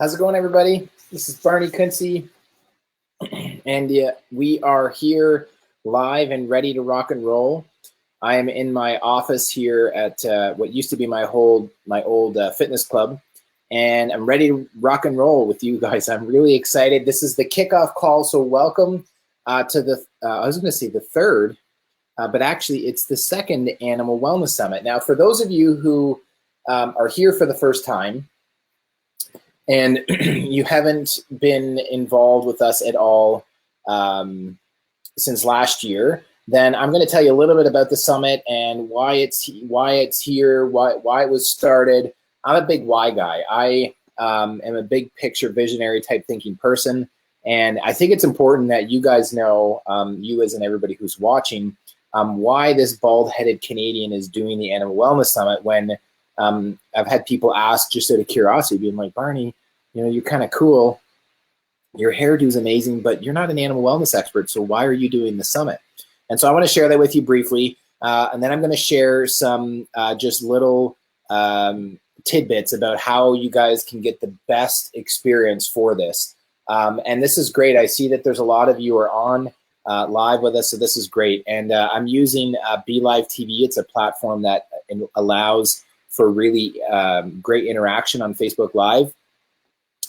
How's it going, everybody? This is Barney Kuntze, and we are here live and ready to rock and roll. I am in my office here at what used to be my old fitness club, and I'm ready to rock and roll with you guys. I'm really excited. This is the kickoff call, so welcome to the, I was going to say the third, but actually it's the second Animal Wellness Summit. Now, for those of you who are here for the first time, and you haven't been involved with us at all since last year, then I'm going to tell you a little bit about the summit and why it's here, why it was started. I'm a big why guy. I am a big picture visionary type thinking person, and I think it's important that you guys know, you as and everybody who's watching, why this bald-headed Canadian is doing the Animal Wellness Summit when I've had people ask just out of curiosity, being like, Barney, you know, you're kind of cool. Your hairdo is amazing, but you're not an animal wellness expert, so why are you doing the summit? And so I want to share that with you briefly, and then I'm going to share some just little tidbits about how you guys can get the best experience for this. And this is great. I see that there's a lot of you are on live with us, so this is great. And I'm using BeLive TV. It's a platform that allows for really great interaction on Facebook Live.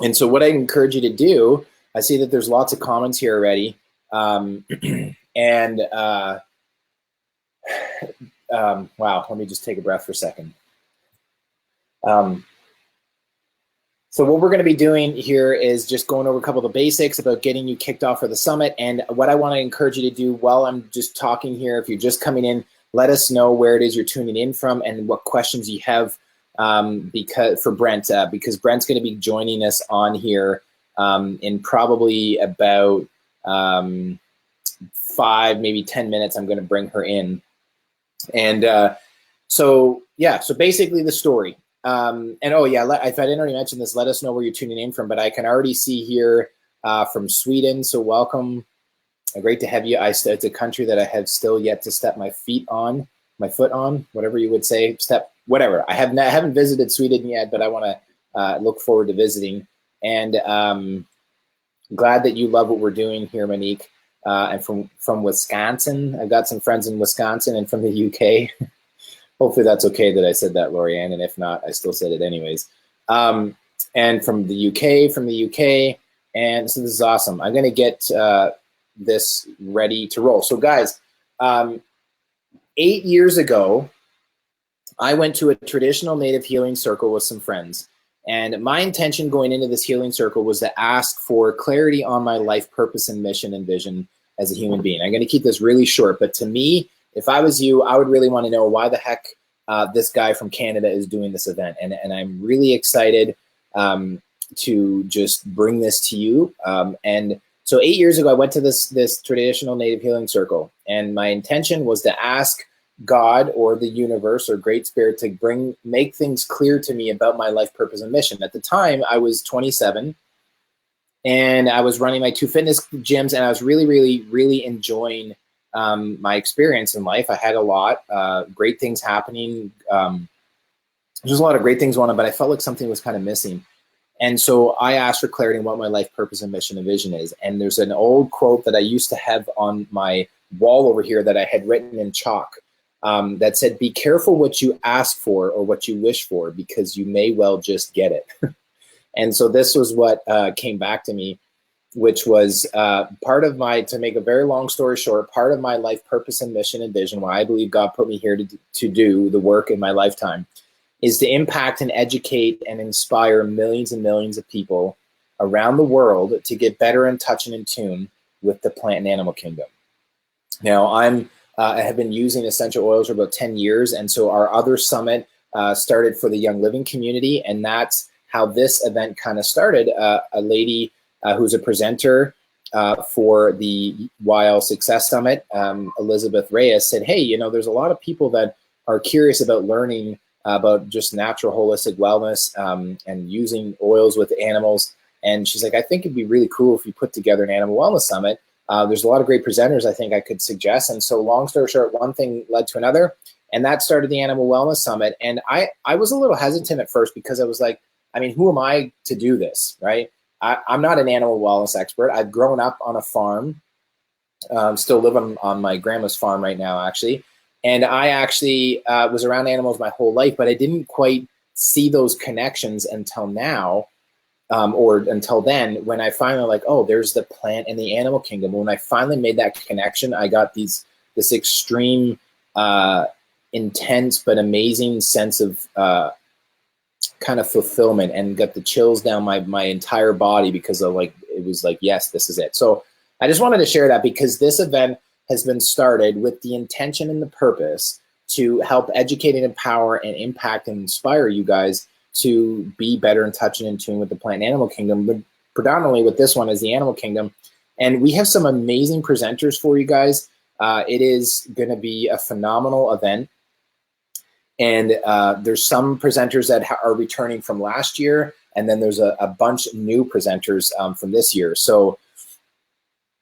And so what I encourage you to do, I see that there's lots of comments here already. Wow, let me just take a breath for a second. So what we're going to be doing here is just going over a couple of the basics about getting you kicked off for the summit. And what I want to encourage you to do while I'm just talking here, if you're just coming in, let us know where it is you're tuning in from and what questions you have because Brent's going to be joining us on here in probably about 5, maybe 10 minutes. I'm going to bring her in. And so basically the story. And oh yeah, if I didn't already mention this, let us know where you're tuning in from, but I can already see here from Sweden. So welcome. Great to have you. It's a country that I have still yet to step my foot on, whatever you would say, whatever. I haven't visited Sweden yet, but I want to look forward to visiting. And glad that you love what we're doing here, Monique. And from Wisconsin, I've got some friends in Wisconsin and from the UK. Hopefully that's okay that I said that, Lorianne, and if not, I still said it anyways. And from the UK, and so this is awesome. I'm going to get this ready to roll. So guys, 8 years ago, I went to a traditional native healing circle with some friends. And my intention going into this healing circle was to ask for clarity on my life purpose and mission and vision as a human being. I'm going to keep this really short, but to me, if I was you, I would really want to know why the heck this guy from Canada is doing this event. And I'm really excited to just bring this to you. And so 8 years ago, I went to this traditional native healing circle, and my intention was to ask God or the universe or Great Spirit to make things clear to me about my life purpose and mission. At the time, I was 27, and I was running my 2 fitness gyms, and I was really, really, really enjoying my experience in life. I had a lot, great things happening. There's a lot of great things going on, but I felt like something was kind of missing. And so I asked for clarity on what my life purpose and mission and vision is. And there's an old quote that I used to have on my wall over here that I had written in chalk that said, be careful what you ask for or what you wish for, because you may well just get it. And so this was what came back to me, which was to make a very long story short, part of my life purpose and mission and vision, why I believe God put me here to do the work in my lifetime, is to impact and educate and inspire millions and millions of people around the world to get better in touch and in tune with the plant and animal kingdom. Now, I have been using essential oils for about 10 years, and so our other summit started for the Young Living community, and that's how this event kind of started. A lady who's a presenter for the YL Success Summit, Elizabeth Reyes, said, hey, you know, there's a lot of people that are curious about learning about just natural holistic wellness and using oils with animals. And she's like, I think it'd be really cool if you put together an animal wellness summit. There's a lot of great presenters I think I could suggest. And so long story short, one thing led to another, and that started the Animal Wellness Summit. And I was a little hesitant at first because I was like, I mean, who am I to do this, right? I'm not an animal wellness expert. I've grown up on a farm, still live on my grandma's farm right now, actually. And I actually was around animals my whole life, but I didn't quite see those connections until now, or until then, when I finally like, oh, there's the plant and the animal kingdom. When I finally made that connection, I got this extreme, intense but amazing sense of kind of fulfillment, and got the chills down my entire body, because of like, it was like, yes, this is it. So I just wanted to share that, because this event has been started with the intention and the purpose to help educate and empower and impact and inspire you guys to be better in touch and in tune with the plant and animal kingdom, but predominantly with this one is the animal kingdom. And we have some amazing presenters for you guys. It is going to be a phenomenal event. And there's some presenters that are returning from last year, and then there's a bunch of new presenters from this year. So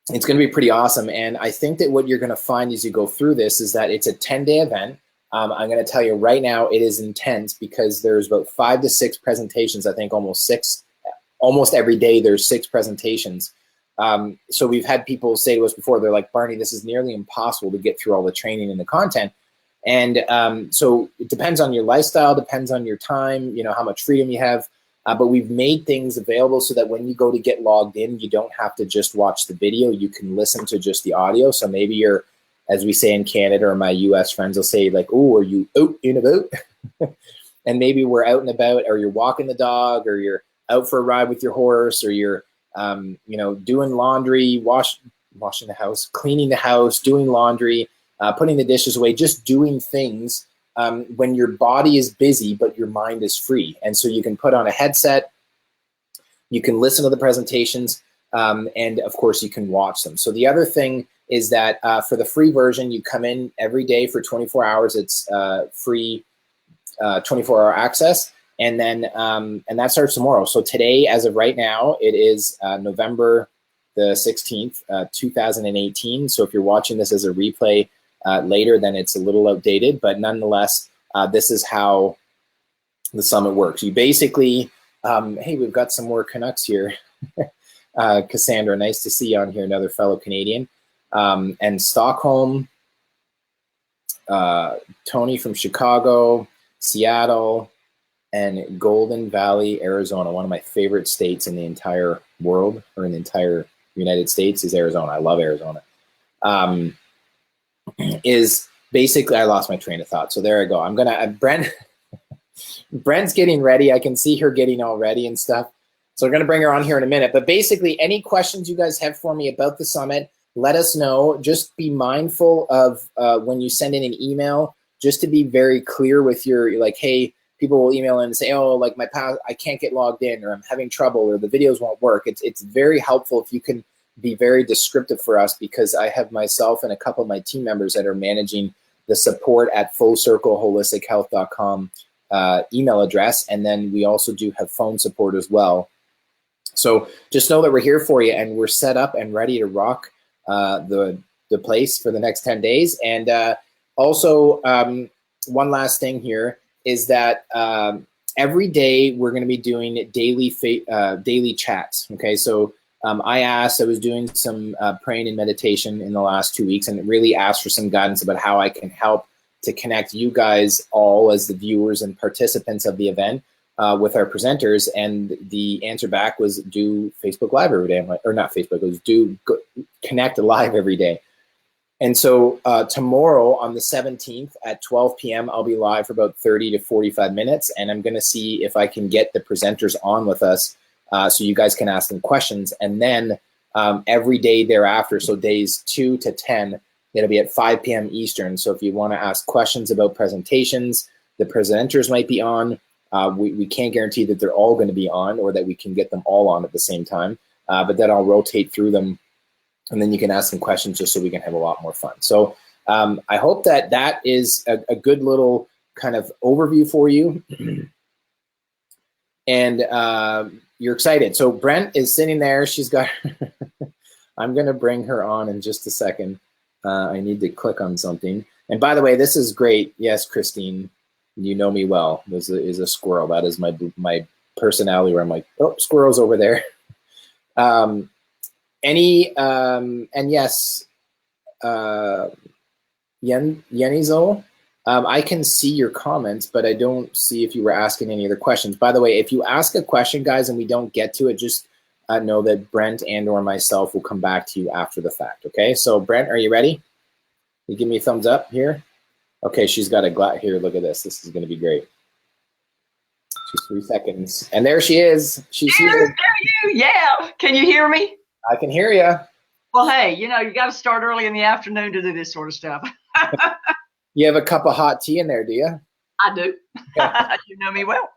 it's going to be pretty awesome. And I think that what you're going to find as you go through this is that it's a 10-day event. I'm going to tell you right now, it is intense, because there's about 5 to 6 presentations. I think almost every day there's 6 presentations. So we've had people say to us before, they're like, Barney, this is nearly impossible to get through all the training and the content. And so it depends on your lifestyle, depends on your time, you know, how much freedom you have. But we've made things available so that when you go to get logged in, you don't have to just watch the video. You can listen to just the audio. So maybe you're, as we say in Canada, or my US friends will say like, oh, are you out and about? And maybe we're out and about, or you're walking the dog, or you're out for a ride with your horse, or you're, you know, doing laundry, washing the house, cleaning the house, doing laundry, putting the dishes away, just doing things when your body is busy, but your mind is free. And so you can put on a headset, you can listen to the presentations, and of course you can watch them. So the other thing is that for the free version, you come in every day for 24 hours. It's free 24-hour access. And then, and that starts tomorrow. So today, as of right now, it is November the 16th, 2018. So if you're watching this as a replay later, then it's a little outdated, but nonetheless, this is how the summit works. You basically, hey, we've got some more Canucks here. Cassandra, nice to see you on here, another fellow Canadian. And Stockholm, Tony from Chicago, Seattle, and Golden Valley, Arizona. One of my favorite states in the entire world, or in the entire United States, is Arizona. I love Arizona. Is basically, I lost my train of thought. So there I go. I'm gonna, Brent's getting ready. I can see her getting all ready and stuff. So we're gonna bring her on here in a minute. But basically, any questions you guys have for me about the summit, let us know. Just be mindful of when you send in an email, just to be very clear with your, like, hey, people will email in and say, oh, like I can't get logged in, or I'm having trouble, or the videos won't work. It's very helpful if you can be very descriptive for us, because I have myself and a couple of my team members that are managing the support at fullcircleholistichealth.com email address. And then we also do have phone support as well. So just know that we're here for you, and we're set up and ready to rock the place for the next 10 days. And also, one last thing here is that every day we're going to be doing daily chats. Okay, so I was doing some praying and meditation in the last 2 weeks, and really asked for some guidance about how I can help to connect you guys all as the viewers and participants of the event with our presenters. And the answer back was do Facebook Live every day. Or not Facebook, it was connect live every day. And so tomorrow on the 17th at 12 p.m., I'll be live for about 30 to 45 minutes. And I'm going to see if I can get the presenters on with us so you guys can ask them questions. And then every day thereafter, so days 2 to 10, it'll be at 5 p.m. Eastern. So if you want to ask questions about presentations, the presenters might be on. We can't guarantee that they're all going to be on, or that we can get them all on at the same time. But then I'll rotate through them, and then you can ask them questions just so we can have a lot more fun. So I hope that is a good little kind of overview for you. And you're excited. So Brent is sitting there. She's got, I'm going to bring her on in just a second. I need to click on something. And by the way, this is great. Yes, Christine, you know me well. This is a squirrel. That is my personality where I'm like, oh, squirrel's over there. And yes, Yenizo, I can see your comments, but I don't see if you were asking any other questions. By the way, if you ask a question, guys, and we don't get to it, just know that Brent and or myself will come back to you after the fact, okay? So Brent, are you ready? You give me a thumbs up here. Okay, she's got a glass here. Look at this. This is going to be great. Just 3 seconds. And there she is. She's here. There you. Yeah. Can you hear me? I can hear you. Well, hey, you know, you got to start early in the afternoon to do this sort of stuff. You have a cup of hot tea in there, do you? I do. Yeah. You know me well.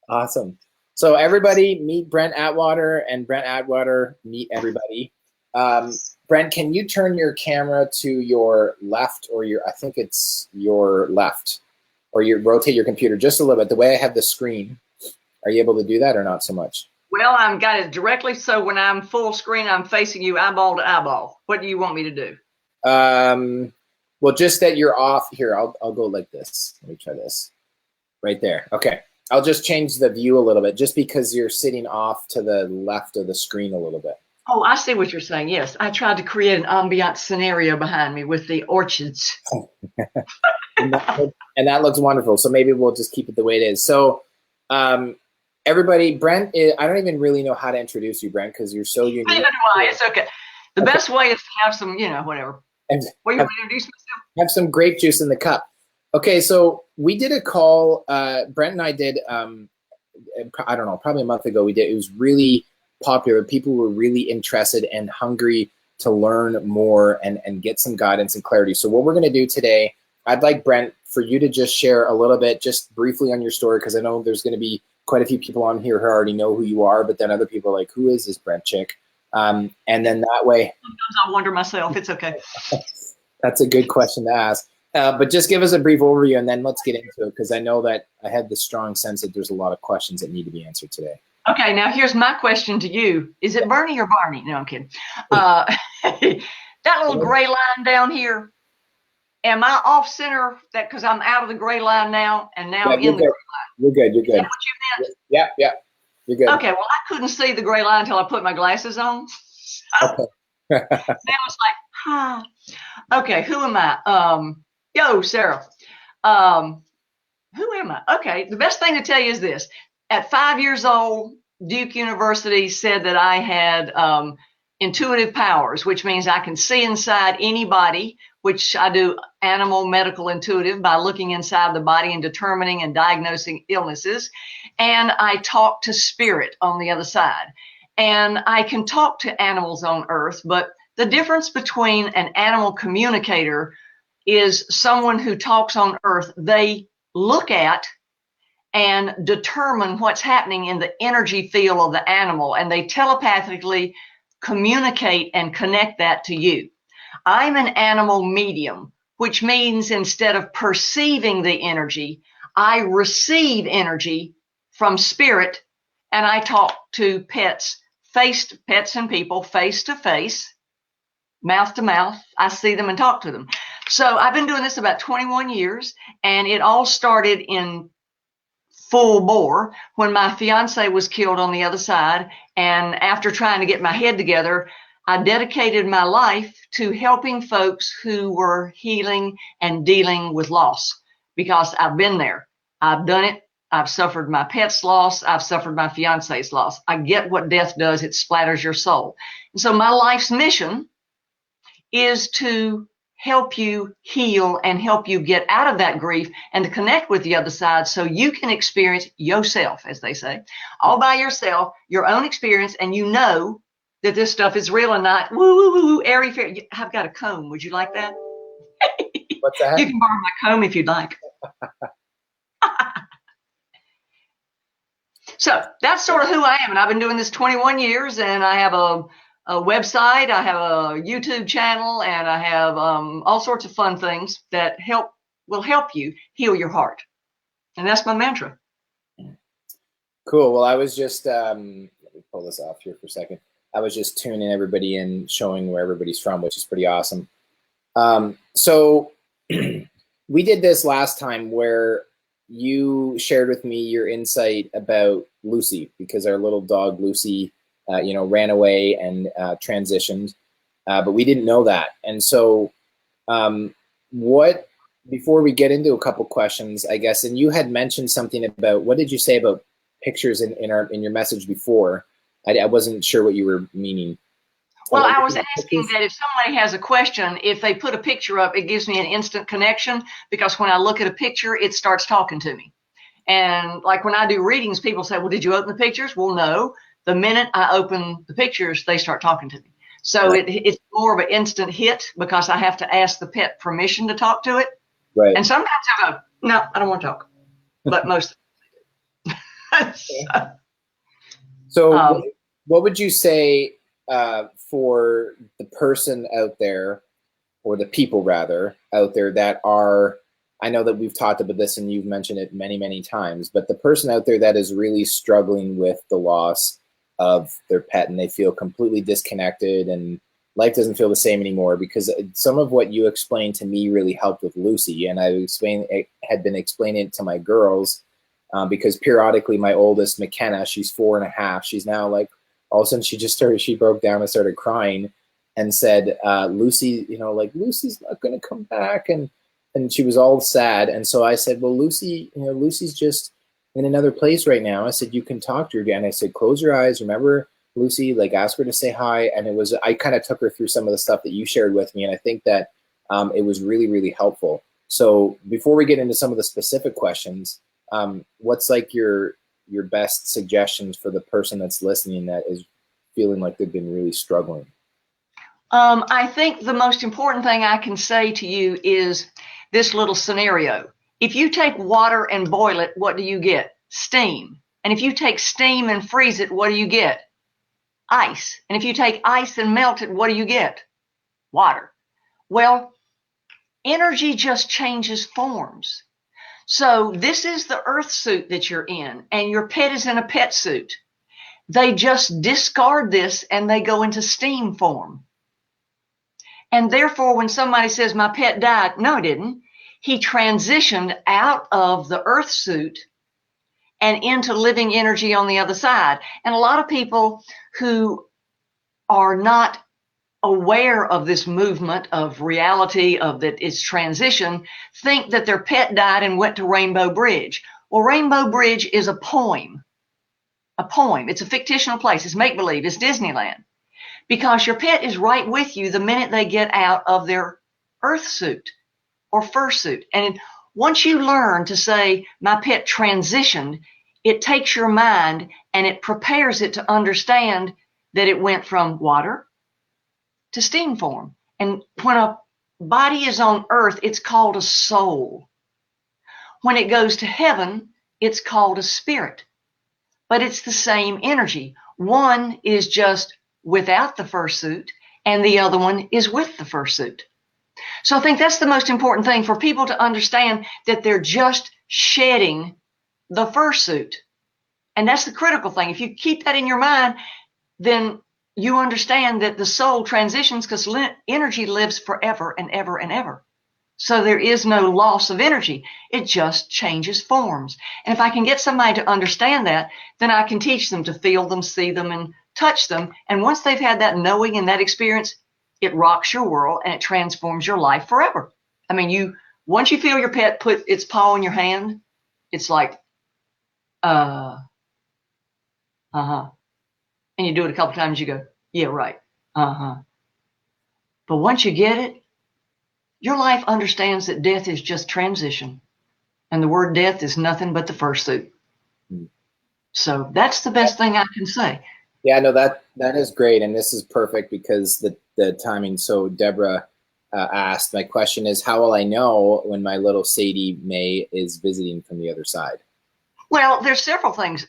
Awesome. So everybody meet Brent Atwater, and Brent Atwater meet everybody. Brent, can you turn your camera to your left or I think it's your left, or you rotate your computer just a little bit, the way I have the screen. Are you able to do that or not so much? Well, I've got it directly, so when I'm full screen, I'm facing you eyeball to eyeball. What do you want me to do? Well, just that you're off. Here, I'll go like this. Let me try this. Right there. Okay. I'll just change the view a little bit just because you're sitting off to the left of the screen a little bit. Oh, I see what you're saying. Yes, I tried to create an ambient scenario behind me with the orchids. and that looks wonderful. So maybe we'll just keep it the way it is. So everybody, Brent, I don't even really know how to introduce you, Brent, because you're so unique. Neither do I. It's okay. The best way is to have some, you know, whatever. And what do you want to introduce myself? Have some grape juice in the cup. Okay, so we did a call. Brent and I did, I don't know, probably a month ago. It was really popular. People were really interested and hungry to learn more and get some guidance and clarity. So what we're going to do today, I'd like, Brent, for you to just share a little bit, just briefly on your story, because I know there's going to be quite a few people on here who already know who you are, but then other people are like, who is this Brent chick? And then that way. Sometimes I wonder myself. It's okay. That's a good question to ask. But just give us a brief overview, and then let's get into it, because I know that I had the strong sense that there's a lot of questions that need to be answered today. Okay, now here's my question to you. Is it Bernie or Barney? No, I'm kidding. That little gray line down here, am I off center? That because I'm out of the gray line now, and now in the gray line. You're good. You're good. Is that what you meant? Yeah. You're good. Okay, well, I couldn't see the gray line until I put my glasses on. Okay. Now it's like, okay, who am I? Yo, Sarah. Who am I? Okay, the best thing to tell you is this. At 5 years old, Duke University said that I had intuitive powers, which means I can see inside anybody, which I do animal medical intuitive by looking inside the body and determining and diagnosing illnesses. And I talk to spirit on the other side. And I can talk to animals on Earth, but the difference between an animal communicator is someone who talks on Earth. They look at and determine what's happening in the energy field of the animal, and they telepathically communicate and connect that to you. I'm an animal medium, which means instead of perceiving the energy, I receive energy from spirit, and I talk to pets and people face to face, mouth to mouth. I see them and talk to them. So I've been doing this about 21 years, and it all started in full bore when my fiance was killed on the other side. And after trying to get my head together, I dedicated my life to helping folks who were healing and dealing with loss, because I've been there. I've done it. I've suffered my pet's loss. I've suffered my fiance's loss. I get what death does. It splatters your soul. And so my life's mission is to help you heal and help you get out of that grief and to connect with the other side so you can experience yourself, as they say, all by yourself, your own experience, and you know that this stuff is real and not woo, airy fairy. I've got a comb. Would you like that? What's that? You can borrow my comb if you'd like. So that's sort of who I am, and I've been doing this 21 years, and I have a website, I have a YouTube channel, and I have all sorts of fun things that will help you heal your heart. And that's my mantra. Cool. Well, I was just, let me pull this off here for a second. I was just tuning everybody in, showing where everybody's from, which is pretty awesome. So we did this last time where you shared with me your insight about Lucy, because our little dog Lucy, ran away and transitioned, but we didn't know that. And so, before we get into a couple questions, I guess, and you had mentioned something about, what did you say about pictures in your message before? I wasn't sure what you were meaning. Well, I was asking that if somebody has a question, if they put a picture up, it gives me an instant connection, because when I look at a picture, it starts talking to me. And like when I do readings, people say, well, did you open the pictures? Well, no. The minute I open the pictures, they start talking to me. So right. It's more of an instant hit, because I have to ask the pet permission to talk to it. Right. And sometimes I go, no, I don't want to talk. But most of So what would you say for the person out there, or the people rather out there that are, I know that we've talked about this and you've mentioned it many, many times, but the person out there that is really struggling with the loss of their pet, and they feel completely disconnected and life doesn't feel the same anymore, because some of what you explained to me really helped with Lucy, and I had been explaining it to my girls, because periodically my oldest, McKenna, she's 4.5, she's now like, all of a sudden she broke down and started crying and said, Lucy, Lucy's not going to come back. And she was all sad. And so I said, well, Lucy, Lucy's just in another place right now. I said, you can talk to her again. I said, close your eyes. Remember Lucy, like ask her to say hi. And I kind of took her through some of the stuff that you shared with me. And I think that it was really, really helpful. So before we get into some of the specific questions, what's like your best suggestions for the person that's listening that is feeling like they've been really struggling? I think the most important thing I can say to you is this little scenario. If you take water and boil it, what do you get? Steam. And if you take steam and freeze it, what do you get? Ice. And if you take ice and melt it, what do you get? Water. Well, energy just changes forms. So this is the earth suit that you're in, and your pet is in a pet suit. They just discard this and they go into steam form. And therefore, when somebody says my pet died, no, it didn't. He transitioned out of the earth suit and into living energy on the other side. And a lot of people who are not aware of this movement of reality, of that it's transition, think that their pet died and went to Rainbow Bridge. Well, Rainbow Bridge is a poem. A poem. It's a fictional place. It's make-believe. It's Disneyland. Because your pet is right with you the minute they get out of their earth suit or fursuit. And once you learn to say, my pet transitioned, it takes your mind and it prepares it to understand that it went from water to steam form. And when a body is on earth, it's called a soul. When it goes to heaven, it's called a spirit. But it's the same energy. One is just without the fursuit, and the other one is with the fursuit. So I think that's the most important thing for people to understand, that they're just shedding the fursuit. And that's the critical thing. If you keep that in your mind, then you understand that the soul transitions, because energy lives forever and ever and ever. So there is no loss of energy. It just changes forms. And if I can get somebody to understand that, then I can teach them to feel them, see them, and touch them. And once they've had that knowing and that experience, it rocks your world and it transforms your life forever. I mean, once you feel your pet put its paw on your hand, it's like, and you do it a couple times, you go, yeah, right. But once you get it, your life understands that death is just transition. And the word death is nothing but the fursuit. So that's the best thing I can say. Yeah, no, that is great. And this is perfect because the timing. So Deborah asked, my question is, how will I know when my little Sadie Mae is visiting from the other side? Well, there's several things.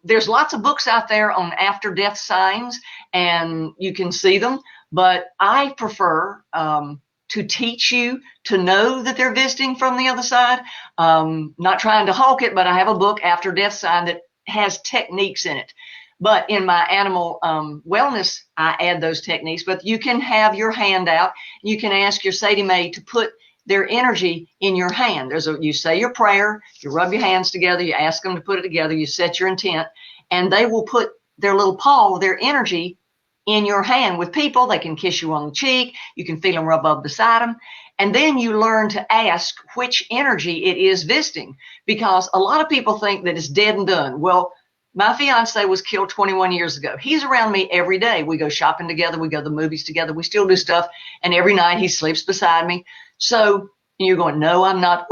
There's lots of books out there on after death signs, and you can see them. But I prefer to teach you to know that they're visiting from the other side. Not trying to hawk it, but I have a book, After Death Sign, that has techniques in it. But in my animal wellness, I add those techniques. But you can have your hand out. You can ask your Sadie Mae to put their energy in your hand. You say your prayer, you rub your hands together, you ask them to put it together, you set your intent, and they will put their little paw, their energy in your hand. With people, they can kiss you on the cheek, you can feel them rub up beside them, and then you learn to ask which energy it is visiting, because a lot of people think that it's dead and done. Well, my fiance was killed 21 years ago. He's around me every day. We go shopping together, we go to the movies together, we still do stuff, and every night he sleeps beside me. So you're going, no, I'm not.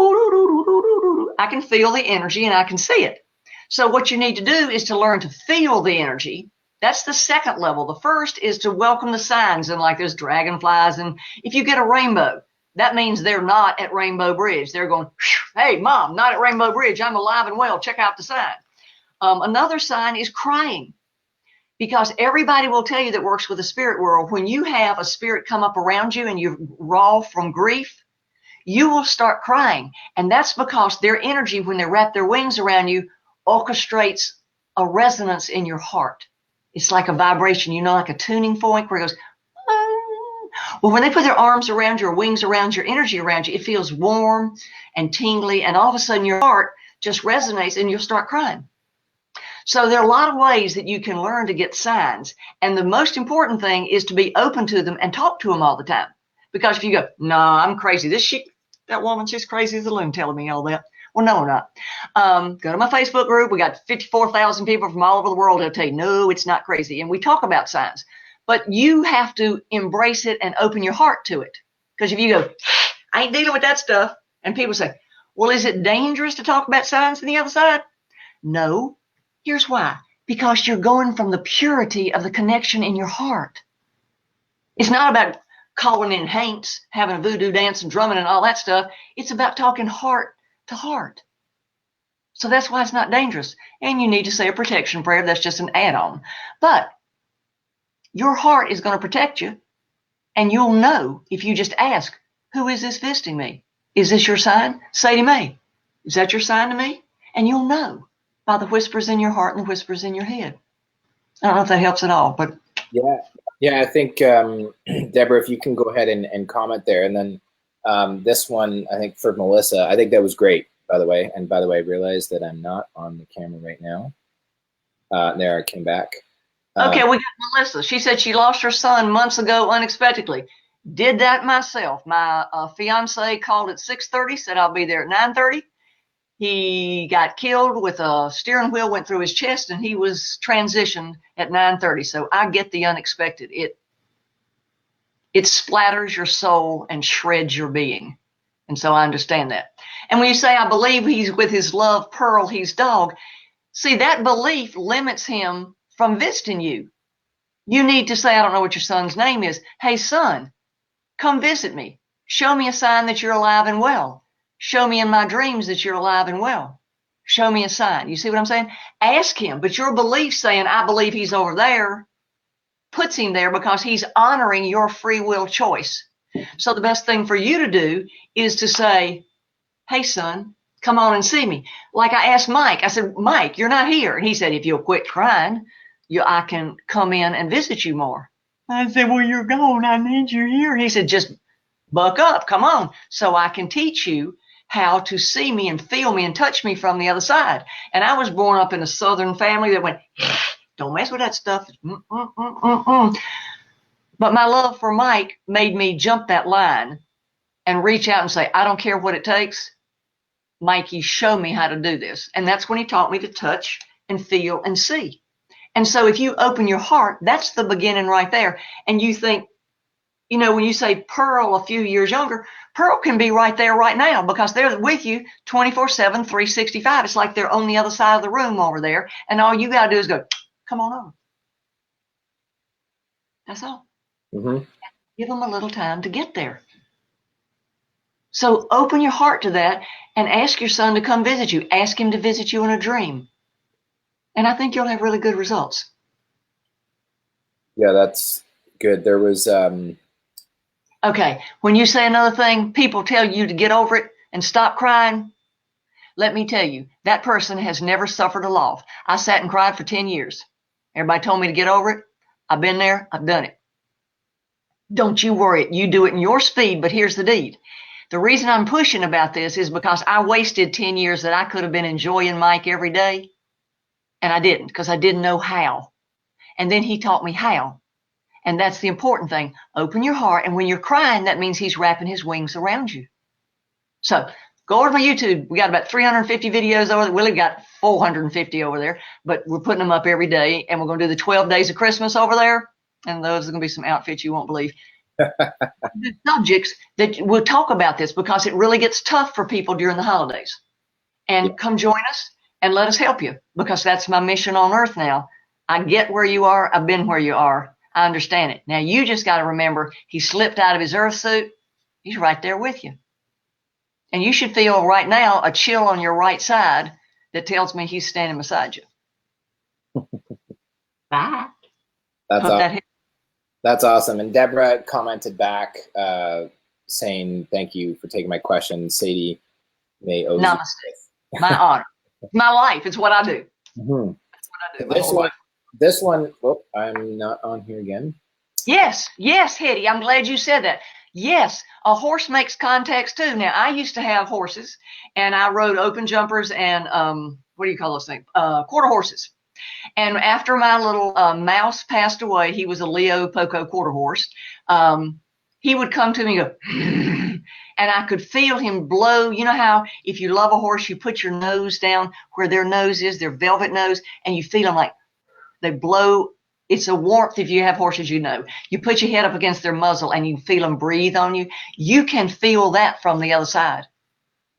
I can feel the energy and I can see it. So what you need to do is to learn to feel the energy. That's the second level. The first is to welcome the signs, and like there's dragonflies, and if you get a rainbow, that means they're not at Rainbow Bridge. They're going, hey, Mom, not at Rainbow Bridge. I'm alive and well. Check out the sign. Another sign is crying, because everybody will tell you that works with the spirit world, when you have a spirit come up around you and you're raw from grief, you will start crying. And that's because their energy, when they wrap their wings around you, orchestrates a resonance in your heart. It's like a vibration, like a tuning fork where it goes, ah. Well, when they put their arms around you or wings around your energy around you, it feels warm and tingly, and all of a sudden your heart just resonates and you'll start crying. So there are a lot of ways that you can learn to get signs. And the most important thing is to be open to them and talk to them all the time. Because if you go, no, I'm crazy. That woman, she's crazy as a loon telling me all that. Well, no, we're not. Go to my Facebook group. We got 54,000 people from all over the world who'll tell you, no, it's not crazy. And we talk about signs. But you have to embrace it and open your heart to it. Because if you go, I ain't dealing with that stuff. And people say, well, is it dangerous to talk about signs on the other side? No. Here's why. Because you're going from the purity of the connection in your heart. It's not about calling in haints, having a voodoo dance and drumming and all that stuff. It's about talking heart to heart. So that's why it's not dangerous. And you need to say a protection prayer. That's just an add-on. But your heart is going to protect you. And you'll know if you just ask, who is this visiting me? Is this your sign? Say to me, is that your sign to me? And you'll know by the whispers in your heart and the whispers in your head. I don't know if that helps at all, but yeah. I think Deborah, if you can go ahead and comment there, and then this one, I think for Melissa, I think that was great, by the way. And by the way, I realized that I'm not on the camera right now. There, I came back. Okay, we got Melissa. She said she lost her son months ago unexpectedly. Did that myself. My fiance called at 6:30, said I'll be there at 9:30. He got killed with a steering wheel, went through his chest, and he was transitioned at 9:30. So I get the unexpected. It splatters your soul and shreds your being. And so I understand that. And when you say, I believe he's with his love, Pearl, he's dog. See, that belief limits him from visiting you. You need to say, I don't know what your son's name is. Hey, son, come visit me. Show me a sign that you're alive and well. Show me in my dreams that you're alive and well. Show me a sign. You see what I'm saying? Ask him. But your belief saying, I believe he's over there, puts him there because he's honoring your free will choice. So the best thing for you to do is to say, hey, son, come on and see me. Like I asked Mike. I said, Mike, you're not here. And he said, if you'll quit crying, I can come in and visit you more. I said, well, you're gone. I need you here. He said, just buck up. Come on. So I can teach you how to see me and feel me and touch me from the other side. And I was born up in a Southern family that went, don't mess with that stuff. But my love for Mike made me jump that line and reach out and say, I don't care what it takes. Mikey, show me how to do this. And that's when he taught me to touch and feel and see. And so if you open your heart, that's the beginning right there. And you think, when you say Pearl a few years younger, Pearl can be right there right now because they're with you 24/7, 365. It's like they're on the other side of the room over there. And all you got to do is go, come on over. That's all. Mm-hmm. Give them a little time to get there. So open your heart to that and ask your son to come visit you. Ask him to visit you in a dream. And I think you'll have really good results. Yeah, that's good. There was... Okay, when you say another thing, people tell you to get over it and stop crying. Let me tell you, that person has never suffered a loss. I sat and cried for 10 years. Everybody told me to get over it. I've been there. I've done it. Don't you worry. You do it in your speed, but here's the deed. The reason I'm pushing about this is because I wasted 10 years that I could have been enjoying Mike every day, and I didn't because I didn't know how. And then he taught me how. And that's the important thing. Open your heart. And when you're crying, that means he's wrapping his wings around you. So go over to my YouTube. We got about 350 videos over there. Well, we've got 450 over there, but we're putting them up every day. And we're going to do the 12 days of Christmas over there. And those are going to be some outfits you won't believe. The subjects that we'll talk about this because it really gets tough for people during the holidays. And come join us and let us help you, because that's my mission on earth now. I get where you are. I've been where you are. I understand it. Now you just got to remember he slipped out of his earth suit. He's right there with you. And you should feel right now a chill on your right side that tells me he's standing beside you. Bye. That's awesome. And Deborah commented back saying, thank you for taking my question. Sadie may owe Namaste. My honor. My life. It's what I do. Mm-hmm. That's what I do. This one, oh, I'm not on here again. Yes, Hetty. I'm glad you said that. Yes, a horse makes contacts too. Now, I used to have horses, and I rode open jumpers and what do you call those things? Quarter horses. And after my little mouse passed away, he was a Leo Poco quarter horse. He would come to me and go, and I could feel him blow. You know how if you love a horse, you put your nose down where their nose is, their velvet nose, and you feel them like they blow. It's a warmth. If you have horses, you know. You put your head up against their muzzle and you feel them breathe on you. You can feel that from the other side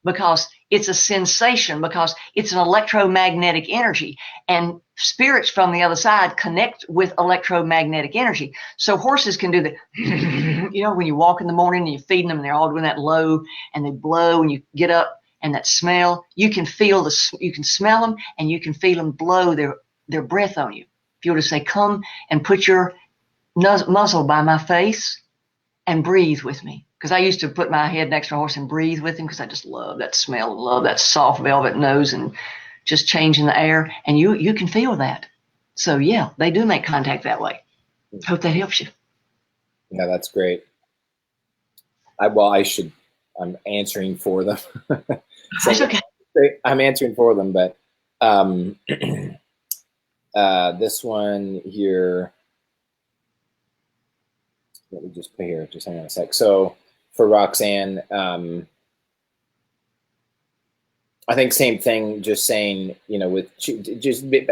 because it's a sensation, because it's an electromagnetic energy. And spirits from the other side connect with electromagnetic energy. So horses can do that. You know, when you walk in the morning and you're feeding them, they're all doing that low, and they blow when you get up, and that smell, you can feel you can smell them, and you can feel them blow their breath on you. If you were to say, come and put your muzzle by my face and breathe with me. Because I used to put my head next to a horse and breathe with him because I just love that smell and love that soft velvet nose and just changing the air. And you can feel that. So, yeah, they do make contact that way. Hope that helps you. Yeah, that's great. I'm answering for them. So That's okay. I'm answering for them, but this one here, let me just put here, just hang on a sec. So for Roxanne, I think same thing, just saying, you know, I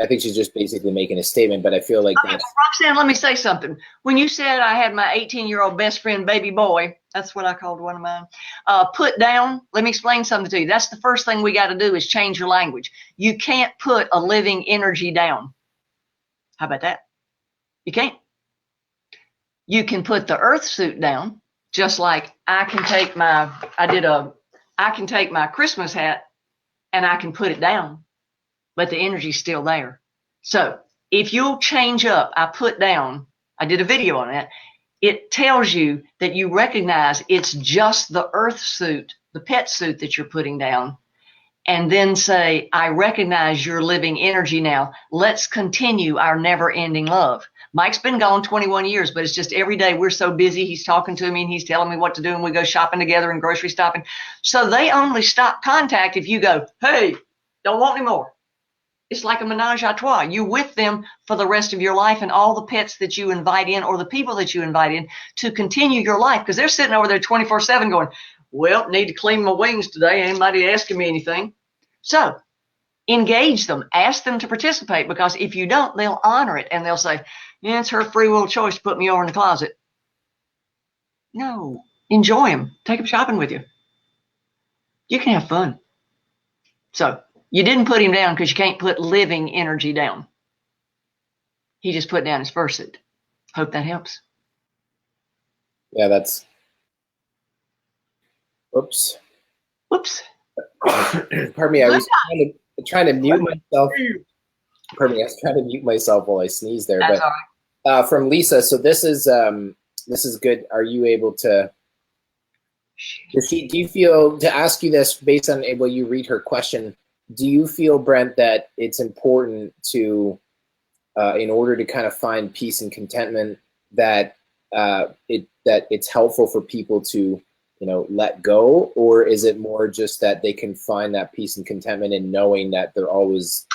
think she's just basically making a statement, but I feel like that's... Roxanne, let me say something. When you said I had my 18-year-old best friend, baby boy, that's what I called one of mine, put down, let me explain something to you. That's the first thing we got to do is change your language. You can't put a living energy down. How about that? You can't. You can put the earth suit down, just like I can take my Christmas hat and I can put it down, but the energy's still there. So if you'll change up, I did a video on that. It tells you that you recognize it's just the earth suit, the pet suit that you're putting down. And then say, I recognize your living energy now. Let's continue our never-ending love. Mike's been gone 21 years, but it's just every day we're so busy. He's talking to me and he's telling me what to do, and we go shopping together and grocery shopping. So they only stop contact if you go, hey, don't want any more. It's like a menage a trois. You're with them for the rest of your life, and all the pets that you invite in or the people that you invite in to continue your life, because they're sitting over there 24/7 going, well, need to clean my wings today. Anybody asking me anything? So engage them, ask them to participate, because if you don't, they'll honor it and they'll say, yeah, it's her free will choice to put me over in the closet. No, enjoy them. Take them shopping with you. You can have fun. So you didn't put him down because you can't put living energy down. He just put down his fursuit. Hope that helps. Yeah, that's. Whoops. Pardon me, I was trying to mute myself. Pardon me, I was trying to mute myself while I sneezed there. That's but all right. From Lisa, so this is good. Are you able to? Do you feel, to ask you this based on when you read her question? Do you feel, Brent, that it's important to, in order to kind of find peace and contentment, that it's helpful for people to let go? Or is it more just that they can find that peace and contentment in knowing that they're always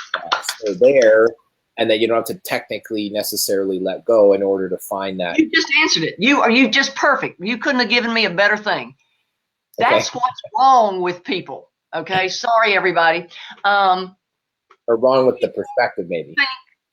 still there, and that you don't have to technically necessarily let go in order to find that? You just answered it. You just perfect. You couldn't have given me a better thing. That's Okay. what's wrong with people. Okay. Sorry, everybody. Or wrong with the perspective, maybe.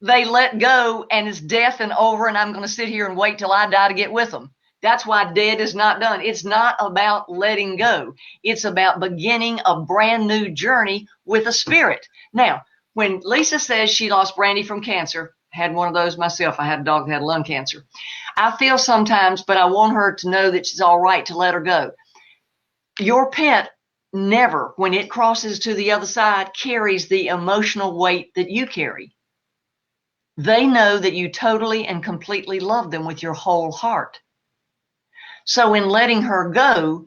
They let go and it's death and over, and I'm going to sit here and wait till I die to get with them. That's why dead is not done. It's not about letting go. It's about beginning a brand new journey with a spirit. Now, when Lisa says she lost Brandy from cancer, had one of those myself. I had a dog that had lung cancer. I feel sometimes, but I want her to know that she's all right to let her go. Your pet never, when it crosses to the other side, carries the emotional weight that you carry. They know that you totally and completely love them with your whole heart. So in letting her go,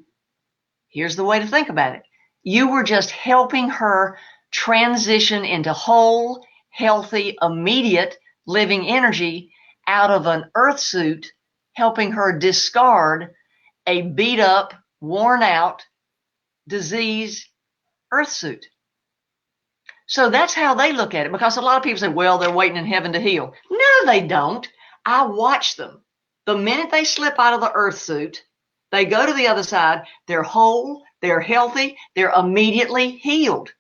here's the way to think about it. You were just helping her transition into whole, healthy, immediate living energy out of an earth suit, helping her discard a beat up, worn out, diseased earth suit. So that's how they look at it, because a lot of people say, well, they're waiting in heaven to heal. No, they don't. I watch them. The minute they slip out of the earth suit, they go to the other side, they're whole, they're healthy, they're immediately healed.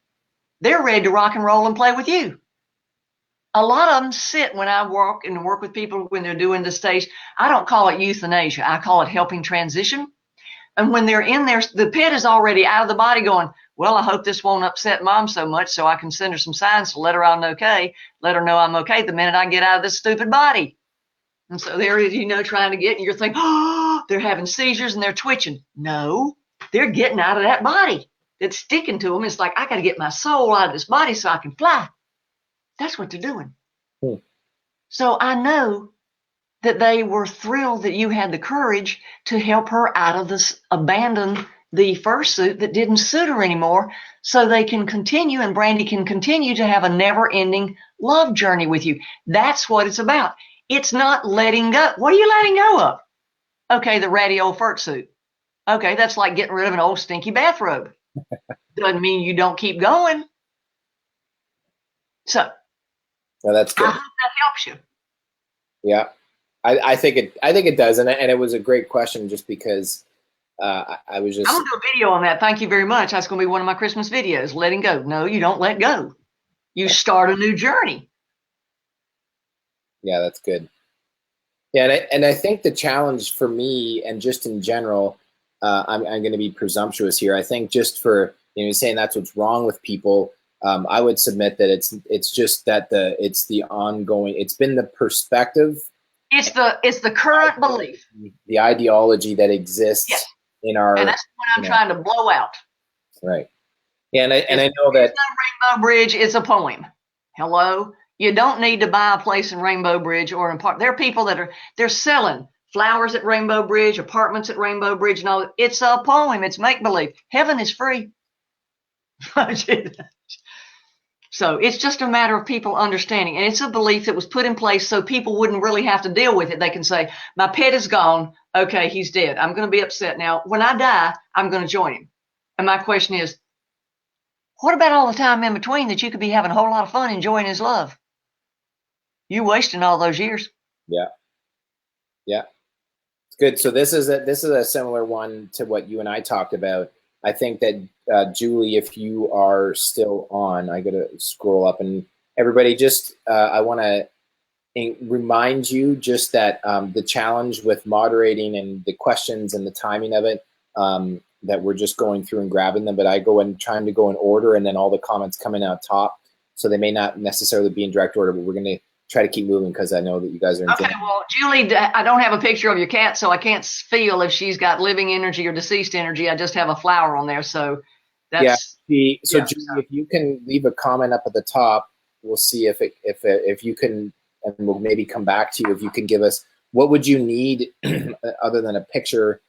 They're ready to rock and roll and play with you. A lot of them sit when I walk and work with people when they're doing the stage. I don't call it euthanasia. I call it helping transition. And when they're in there, the pit is already out of the body going, well, I hope this won't upset mom so much so I can send her some signs to let her I'm okay, let her know I'm okay the minute I get out of this stupid body. And so there is, trying to get, and you're thinking, oh, they're having seizures and they're twitching. No, they're getting out of that body. It's sticking to them. It's like, I got to get my soul out of this body so I can fly. That's what they're doing. So I know that they were thrilled that you had the courage to help her out of this, abandon the first suit that didn't suit her anymore, so they can continue, and Brandy can continue to have a never-ending love journey with you. That's what it's about. It's not letting go. What are you letting go of? Okay, the ratty old fur suit. Okay, that's like getting rid of an old stinky bathrobe. Doesn't mean you don't keep going. So, well, that's good. I hope that helps you. Yeah, I think it does, and it was a great question, just because I was just. I'm gonna do a video on that. Thank you very much. That's gonna be one of my Christmas videos. Letting go. No, you don't let go. You start a new journey. Yeah, that's good. Yeah, and I think the challenge for me, and just in general, I'm going to be presumptuous here. I think just for saying that's what's wrong with people, I would submit that it's just that it's the ongoing. It's been the perspective. It's the current belief. The ideology that exists in our. And that's what I'm trying to blow out. Right. Yeah, and I know that. It's no Rainbow Bridge. It's a poem. Hello. You don't need to buy a place in Rainbow Bridge or in Park. There are people they're selling flowers at Rainbow Bridge, apartments at Rainbow Bridge, and all. It's a poem. It's make believe. Heaven is free. So it's just a matter of people understanding, and it's a belief that was put in place so people wouldn't really have to deal with it. They can say, "My pet is gone. Okay, he's dead. I'm going to be upset now. When I die, I'm going to join him." And my question is, what about all the time in between that you could be having a whole lot of fun enjoying his love? You wasting all those years. Yeah. It's good. So this is a similar one to what you and I talked about. I think that Julie, if you are still on, I got to scroll up, and everybody, just I want to remind you just that the challenge with moderating and the questions and the timing of it, that we're just going through and grabbing them, but I go and trying to go in order, and then all the comments coming out top, so they may not necessarily be in direct order, but we're going to try to keep moving because I know that you guys are enjoying. Okay, well, Julie, I don't have a picture of your cat, so I can't feel if she's got living energy or deceased energy. I just have a flower on there, so that's Julie, if you can leave a comment up at the top, we'll see if you can, and we'll maybe come back to you if you can give us what would you need other than a picture.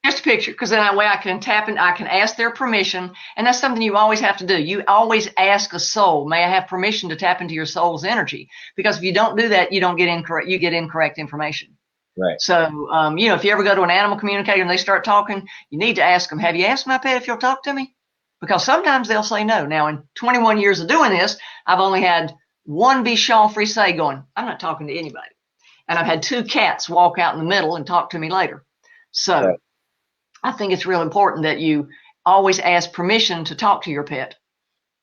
Just a picture, because then that way I can tap in, I can ask their permission, and that's something you always have to do. You always ask a soul, may I have permission to tap into your soul's energy? Because if you don't do that, you get incorrect information. Right. So, if you ever go to an animal communicator and they start talking, you need to ask them, have you asked my pet if you'll talk to me? Because sometimes they'll say no. Now, in 21 years of doing this, I've only had one Bichon Frise going, I'm not talking to anybody. And I've had 2 cats walk out in the middle and talk to me later. So Right. I think it's real important that you always ask permission to talk to your pet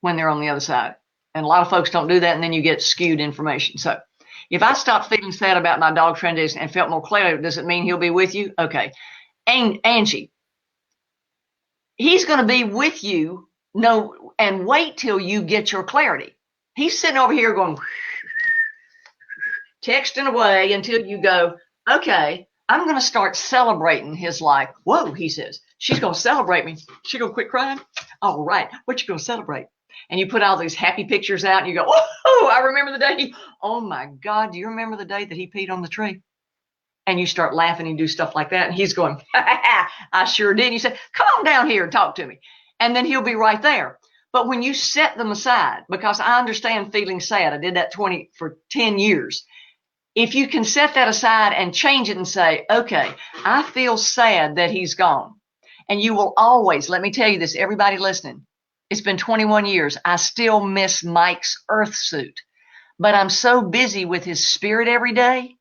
when they're on the other side. And a lot of folks don't do that, and then you get skewed information. So if I stopped feeling sad about my dog transition and felt more clarity, does it mean he'll be with you? Okay. Angie, he's going to be with you, and wait till you get your clarity. He's sitting over here going, texting away until you go, okay, I'm going to start celebrating his life. Whoa, he says, she's going to celebrate me. She's going to quit crying? All right, what you going to celebrate? And you put all these happy pictures out and you go, oh, I remember the day. Oh my God, do you remember the day that he peed on the tree? And you start laughing and do stuff like that. And he's going, I sure did. And you say, come on down here and talk to me. And then he'll be right there. But when you set them aside, because I understand feeling sad, I did that for 10 years. If you can set that aside and change it and say, okay, I feel sad that he's gone. And you will always, let me tell you this, everybody listening, it's been 21 years. I still miss Mike's earth suit, but I'm so busy with his spirit every day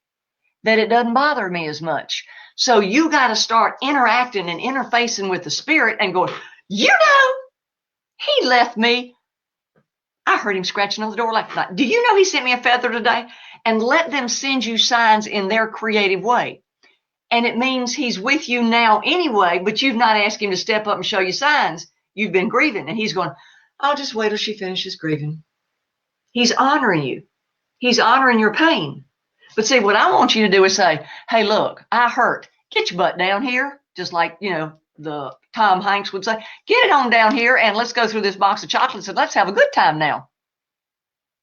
that it doesn't bother me as much. So you got to start interacting and interfacing with the spirit and going, he left me. I heard him scratching on the door last night. Do you know he sent me a feather today? And let them send you signs in their creative way. And it means he's with you now anyway, but you've not asked him to step up and show you signs. You've been grieving. And he's going, I'll just wait till she finishes grieving. He's honoring you. He's honoring your pain. But see, what I want you to do is say, hey, look, I hurt. Get your butt down here. Just like, the Tom Hanks would say, get it on down here and let's go through this box of chocolates and let's have a good time now.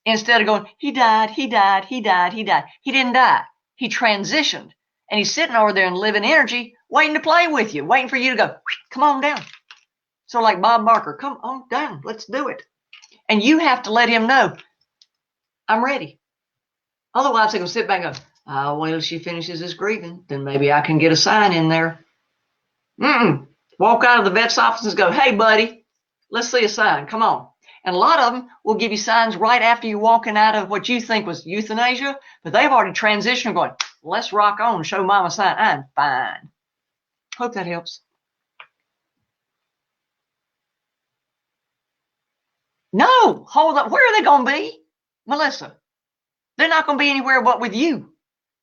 Instead of going, he died, he died, he died, he died. He didn't die. He transitioned. And he's sitting over there in living energy, waiting to play with you, waiting for you to go, come on down. So like Bob Barker, come on down, let's do it. And you have to let him know, I'm ready. Otherwise, they're going to sit back and go, I'll wait till she finishes this grieving. Then maybe I can get a sign in there. Walk out of the vet's office and go, hey, buddy, let's see a sign. Come on. And a lot of them will give you signs right after you're walking out of what you think was euthanasia, but they've already transitioned going, let's rock on and show mama a sign. I'm fine. Hope that helps. No, hold up. Where are they going to be, Melissa? They're not going to be anywhere but with you.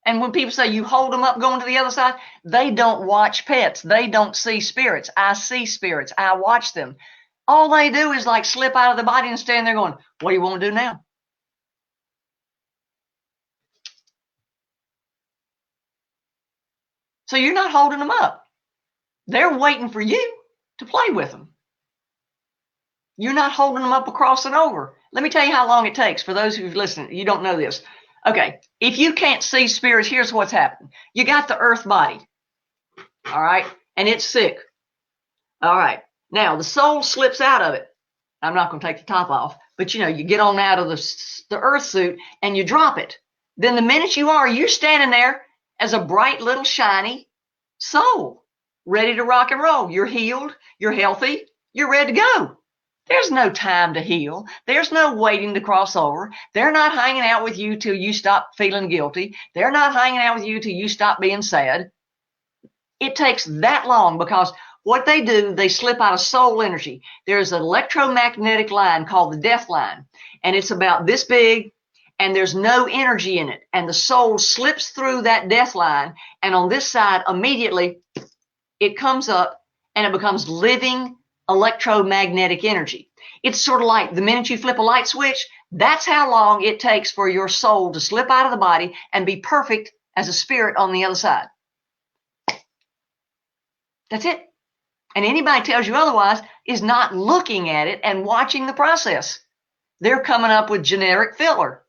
And when people say you hold them up going to the other side, they don't watch pets. They don't see spirits. I see spirits. I watch them. All they do is like slip out of the body and stand there going, what do you want to do now? So you're not holding them up. They're waiting for you to play with them. You're not holding them up across and over. Let me tell you how long it takes for those who've listened. You don't know this. Okay, if you can't see spirits, here's what's happened. You got the earth body, all right, and it's sick. All right, now the soul slips out of it. I'm not going to take the top off, but you get on out of the earth suit and you drop it. Then the minute you're standing there as a bright little shiny soul, ready to rock and roll. You're healed, you're healthy, you're ready to go. There's no time to heal. There's no waiting to cross over. They're not hanging out with you till you stop feeling guilty. They're not hanging out with you till you stop being sad. It takes that long because what they do, they slip out of soul energy. There's an electromagnetic line called the death line, and it's about this big, and there's no energy in it. And the soul slips through that death line, and on this side, immediately, it comes up, and it becomes living electromagnetic energy. It's sort of like the minute you flip a light switch, that's how long it takes for your soul to slip out of the body and be perfect as a spirit on the other side. That's it. And anybody tells you otherwise is not looking at it and watching the process. They're coming up with generic filler.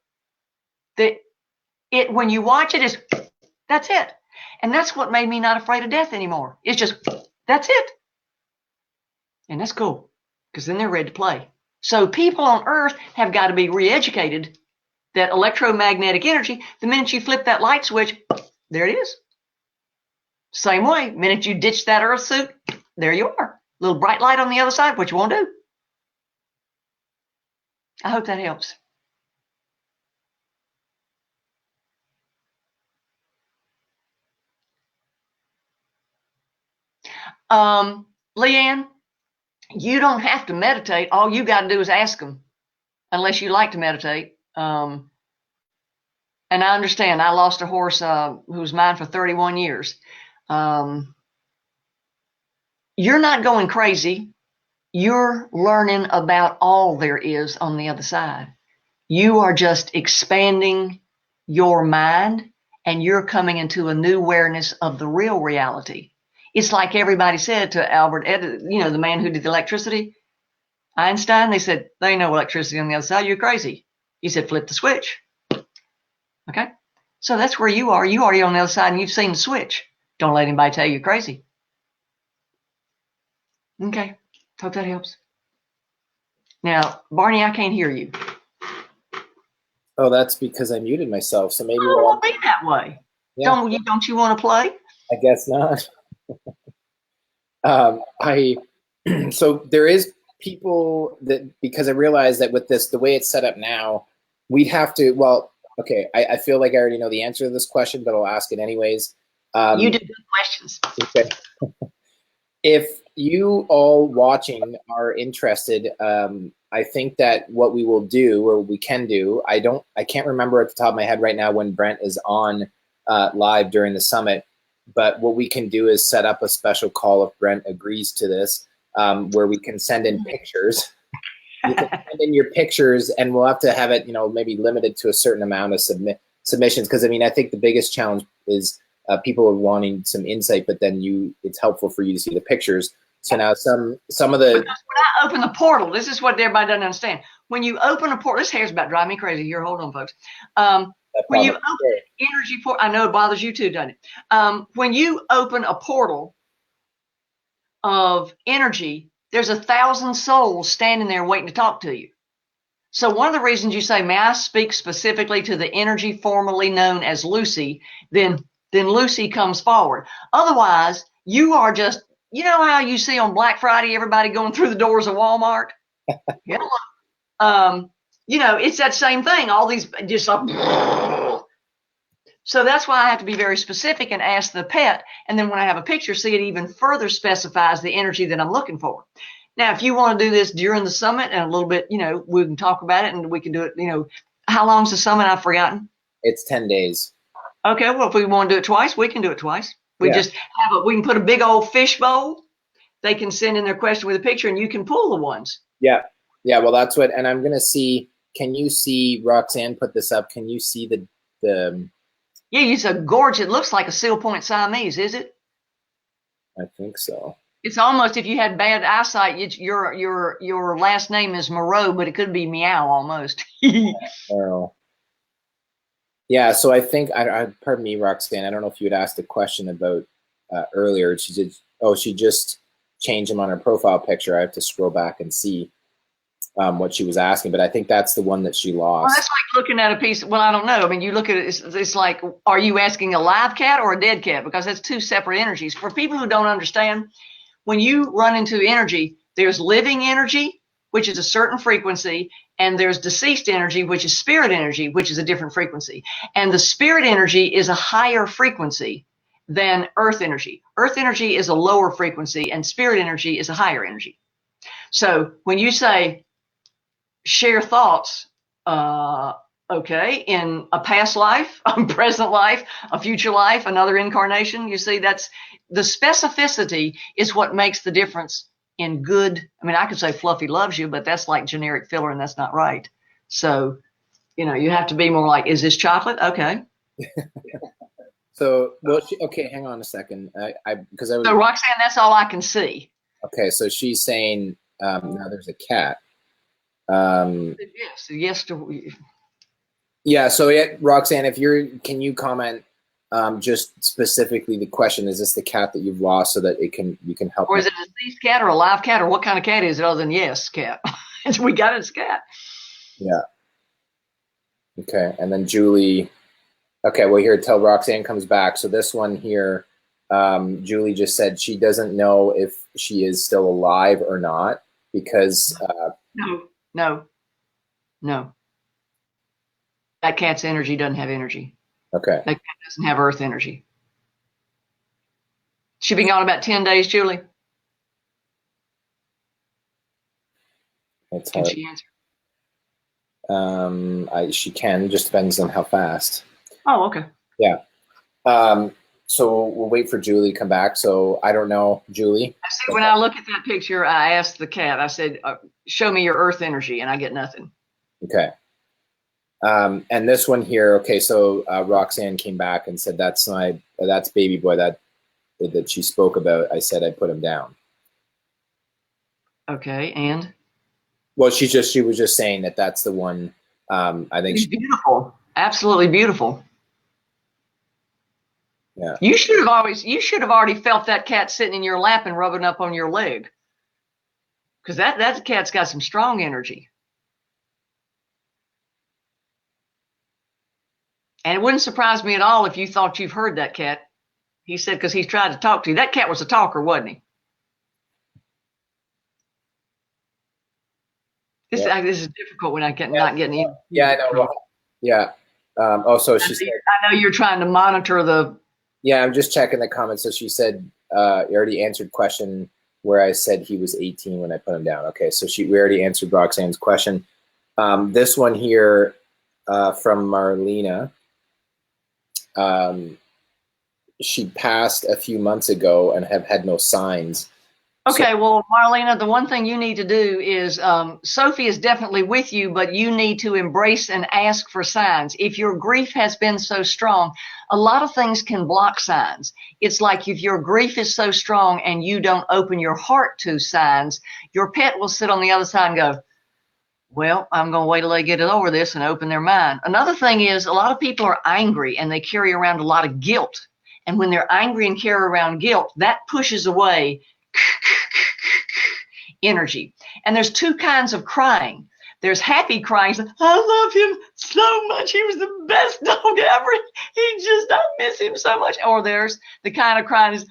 When you watch it, that's it. And that's what made me not afraid of death anymore. It's just, that's it. And that's cool, because then they're ready to play. So people on Earth have got to be re-educated that electromagnetic energy, the minute you flip that light switch, there it is. Same way, minute you ditch that earth suit, there you are. Little bright light on the other side, what you want to do. I hope that helps. Leanne, you don't have to meditate. All you got to do is ask them, unless you like to meditate. And I understand. I lost a horse who was mine for 31 years. You're not going crazy. You're learning about all there is on the other side. You are just expanding your mind, and you're coming into a new awareness of the real reality. It's like everybody said to Albert Edison, you know, the man who did the electricity, Einstein, they said, there ain't no electricity on the other side. You're crazy. He said, flip the switch. Okay. So that's where you are. You are on the other side and you've seen the switch. Don't let anybody tell you you're crazy. Okay. Hope that helps. Now, Barney, I can't hear you. Oh, that's because I muted myself. So maybe it won't be that way. Yeah. Don't you want to play? I guess not. So there is people that, because I realize that with this, the way it's set up now, we'd have to, well, okay, I feel like I already know the answer to this question, but I'll ask it anyways. You do good questions. Okay. If you all watching are interested, I think that what we will do, or we can do, I can't remember at the top of my head right now when Brent is on live during the summit, but what we can do is set up a special call if Brent agrees to this, where we can send in pictures. You can send in your pictures, and we'll have to have it, you know, maybe limited to a certain amount of submissions. Because I mean, I think the biggest challenge is people are wanting some insight, but then it's helpful for you to see the pictures. So now some of the. When I open the portal, this is what everybody doesn't understand. When you open a portal, this hair's about driving me crazy. Here, hold on, folks. When you open an energy portal, I know it bothers you too, doesn't it? When you open a portal of energy, there's 1,000 souls standing there waiting to talk to you. So one of the reasons you say, may I speak specifically to the energy formerly known as Lucy, then Lucy comes forward. Otherwise, you are just, you know how you see on Black Friday, everybody going through the doors of Walmart? You know, it's that same thing. All these just like, so that's why I have to be very specific and ask the pet. And then when I have a picture, see, it even further specifies the energy that I'm looking for. Now, if you want to do this during the summit and a little bit, you know, we can talk about it and we can do it, you know, how long's the summit? I've forgotten. It's 10 days. Okay. Well, if we want to do it twice, we can do it twice. We just have we can put a big old fish bowl. They can send in their question with a picture and you can pull the ones. Yeah. Yeah. Well, that's what, and I'm going to see, can you see, Roxanne put this up. Can you see the Yeah, it's a gorgeous, it looks like a Seal Point Siamese, is it? I think so. It's almost, if you had bad eyesight, your last name is Moreau, but it could be Meow almost. Oh. Yeah, so I think, pardon me, Roxanne, I don't know if you had asked a question about earlier. She just changed him on her profile picture. I have to scroll back and see what she was asking, but I think that's the one that she lost. Well, that's like looking at a piece. Well, I don't know. I mean, you look at it, it's like, are you asking a live cat or a dead cat? Because that's two separate energies. For people who don't understand, when you run into energy, there's living energy, which is a certain frequency, and there's deceased energy, which is spirit energy, which is a different frequency. And the spirit energy is a higher frequency than earth energy. Earth energy is a lower frequency, and spirit energy is a higher energy. So when you say share thoughts, okay, in a past life, a present life, a future life, another incarnation, you see, that's the specificity is what makes the difference in good. I mean, I could say Fluffy loves you, but that's like generic filler, and that's not right. So, you know, you have to be more like, is this chocolate? Okay. So, well, okay, hang on a second. So Roxanne, that's all I can see. Okay, so she's saying now there's a cat. Yes. Yeah. So, Roxanne, can you comment just specifically the question? Is this the cat that you've lost, so that you can help? Or is it a deceased cat or a live cat, or what kind of cat is it? Other than yes, cat. We got it's cat. Yeah. Okay, and then Julie. Okay, well, here till Roxanne comes back. So this one here, Julie just said she doesn't know if she is still alive or not because No. That cat's energy doesn't have energy. Okay. That cat doesn't have earth energy. She been gone about 10 days, Julie? That's Can hard. she answer? She can, just depends on how fast. Oh, okay. Yeah. So we'll wait for Julie to come back. So I don't know, Julie. I see, when I look at that picture, I asked the cat, I said, show me your earth energy, and I get nothing. Okay. And this one here, okay, so Roxanne came back and said, that's baby boy that she spoke about. I said I put him down. Okay, and? Well, she was just saying that that's the one. I think she's beautiful, absolutely beautiful. Yeah. You should have already felt that cat sitting in your lap and rubbing up on your leg, because that cat's got some strong energy. And it wouldn't surprise me at all if you thought you've heard that cat. He said, because he's tried to talk to you. That cat was a talker, wasn't he? This is difficult when I get not getting in. Yeah, I know. Well, yeah. Also, she said, I know you're trying to monitor the. Yeah, I'm just checking the comments. So she said, you already answered question where I said he was 18 when I put him down. Okay, so we already answered Roxanne's question. This one here from Marlena. She passed a few months ago and have had no signs. Okay, well, Marlena, the one thing you need to do is, Sophie is definitely with you, but you need to embrace and ask for signs. If your grief has been so strong, a lot of things can block signs. It's like if your grief is so strong and you don't open your heart to signs, your pet will sit on the other side and go, well, I'm going to wait till they get it over this and open their mind. Another thing is, a lot of people are angry and they carry around a lot of guilt. And when they're angry and carry around guilt, that pushes away energy. And there's two kinds of crying. There's happy crying. I love him so much. He was the best dog ever. I miss him so much. Or there's the kind of crying is,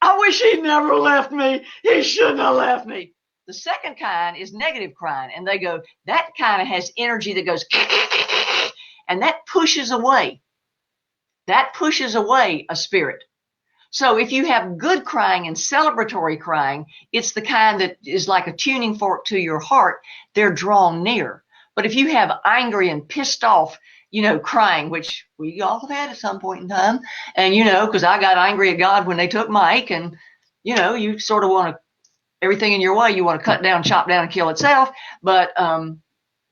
I wish he'd never left me. He shouldn't have left me. The second kind is negative crying. And they go, that kind of has energy that goes, and that pushes away. That pushes away a spirit. So if you have good crying and celebratory crying, it's the kind that is like a tuning fork to your heart. They're drawn near. But if you have angry and pissed off, crying, which we all have had at some point in time, and because I got angry at God when they took Mike, and you sort of want to, everything in your way, you want to cut down, chop down, and kill itself. But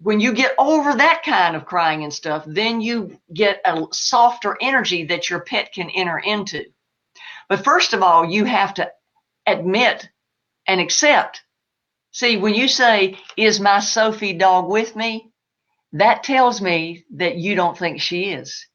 when you get over that kind of crying and stuff, then you get a softer energy that your pet can enter into. But first of all, you have to admit and accept. See, when you say, is my Sophie dog with me? That tells me that you don't think she is.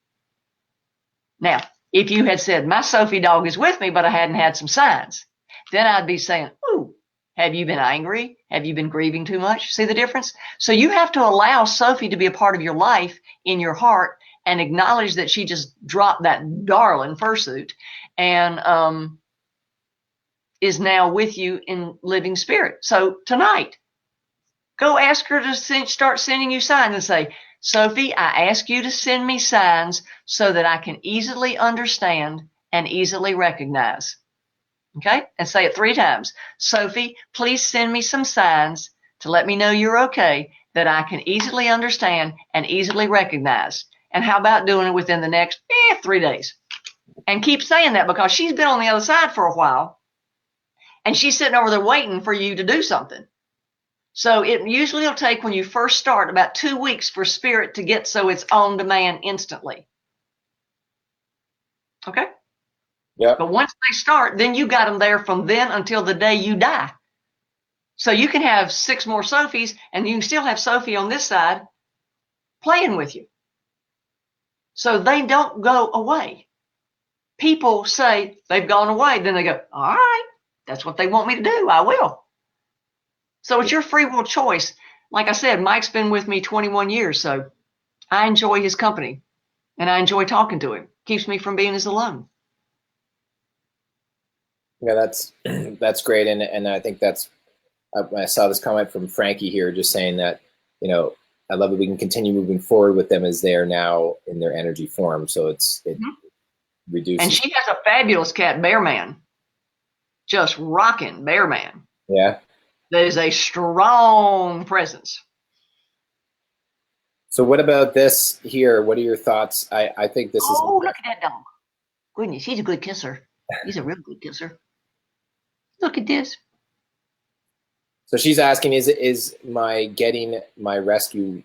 Now, if you had said, my Sophie dog is with me, but I hadn't had some signs, then I'd be saying, ooh, have you been angry? Have you been grieving too much? See the difference? So you have to allow Sophie to be a part of your life, in your heart, and acknowledge that she just dropped that darling fursuit and is now with you in living spirit. So tonight, go ask her to start sending you signs and say, Sophie, I ask you to send me signs so that I can easily understand and easily recognize. Okay? And say it 3 times. Sophie, please send me some signs to let me know you're okay, that I can easily understand and easily recognize. And how about doing it within the next 3 days? And keep saying that, because she's been on the other side for a while and she's sitting over there waiting for you to do something. So it usually will take, when you first start, about 2 weeks for spirit to get so it's on demand instantly. Okay? Yeah. But once they start, then you got them there from then until the day you die. So you can have 6 more Sophies and you can still have Sophie on this side playing with you. So they don't go away. People say they've gone away. Then they go, all right, that's what they want me to do. I will. So it's your free will choice. Like I said, Mike's been with me 21 years, so I enjoy his company and I enjoy talking to him. Keeps me from being as alone. Yeah, that's that's great, and I think that's I saw this comment from Frankie here, just saying that you know I love that we can continue moving forward with them as they are now in their energy form. So it Mhm. And reduces. she has a fabulous cat, Bear Man, just rocking Bear Man. Yeah. That is a strong presence. So what about this here? What are your thoughts? I think this is Oh, look at that dog. Goodness, he's a good kisser. He's a real good kisser. Look at this. so she's asking, is my getting my rescue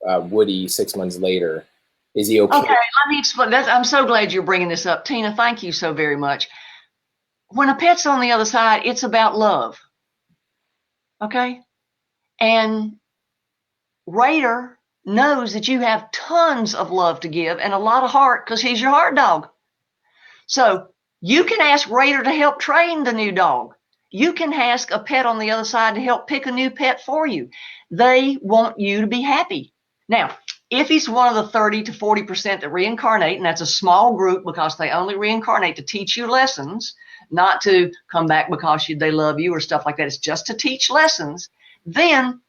Woody 6 months later, is he okay? Okay, let me explain. I'm so glad you're bringing this up. Tina, thank you so very much. When a pet's on the other side, it's about love. Okay? And Raider knows that you have tons of love to give and a lot of heart because he's your heart dog. So you can ask Raider to help train the new dog. You can ask a pet on the other side to help pick a new pet for you. They want you to be happy. Now, if he's one of the 30 to 40% that reincarnate, and that's a small group because they only reincarnate to teach you lessons, not to come back because they love you or stuff like that. It's just to teach lessons. Then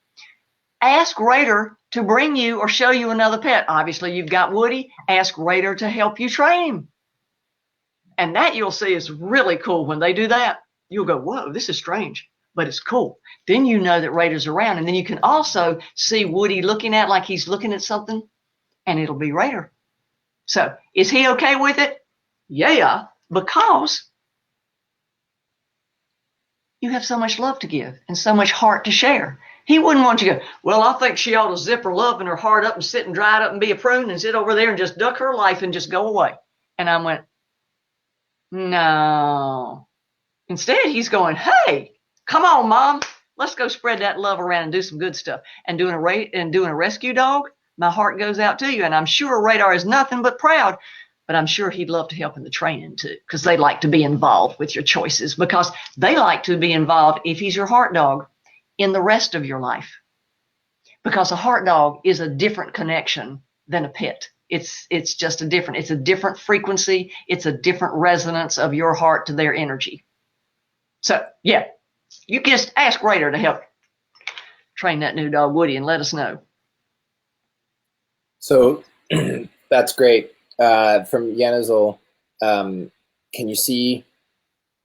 ask Raider to bring you or show you another pet. Obviously, you've got Woody. Ask Raider to help you train him. And that you'll see is really cool when they do that. You'll go, whoa, this is strange, but it's cool. Then you know that Raider's around. And then you can also see Woody looking at like he's looking at something, and it'll be Raider. So is he okay with it? Yeah, because you have so much love to give and so much heart to share. He wouldn't want you to go, well, I think she ought to zip her love and her heart up and sit and dry it up and be a prune and sit over there and just duck her life and just go away. And I went, no. Instead, he's going, hey, come on, Mom. Let's go spread that love around and do some good stuff. And doing a rescue dog, my heart goes out to you. And I'm sure Radar is nothing but proud, but I'm sure he'd love to help in the training too, because they like to be involved with your choices, because they like to be involved, if he's your heart dog, in the rest of your life. Because a heart dog is a different connection than a pet. It's just it's a different frequency. It's a different resonance of your heart to their energy. So, yeah, you just ask Raider to help train that new dog, Woody, and let us know. So that's great. From Yanazol, can you see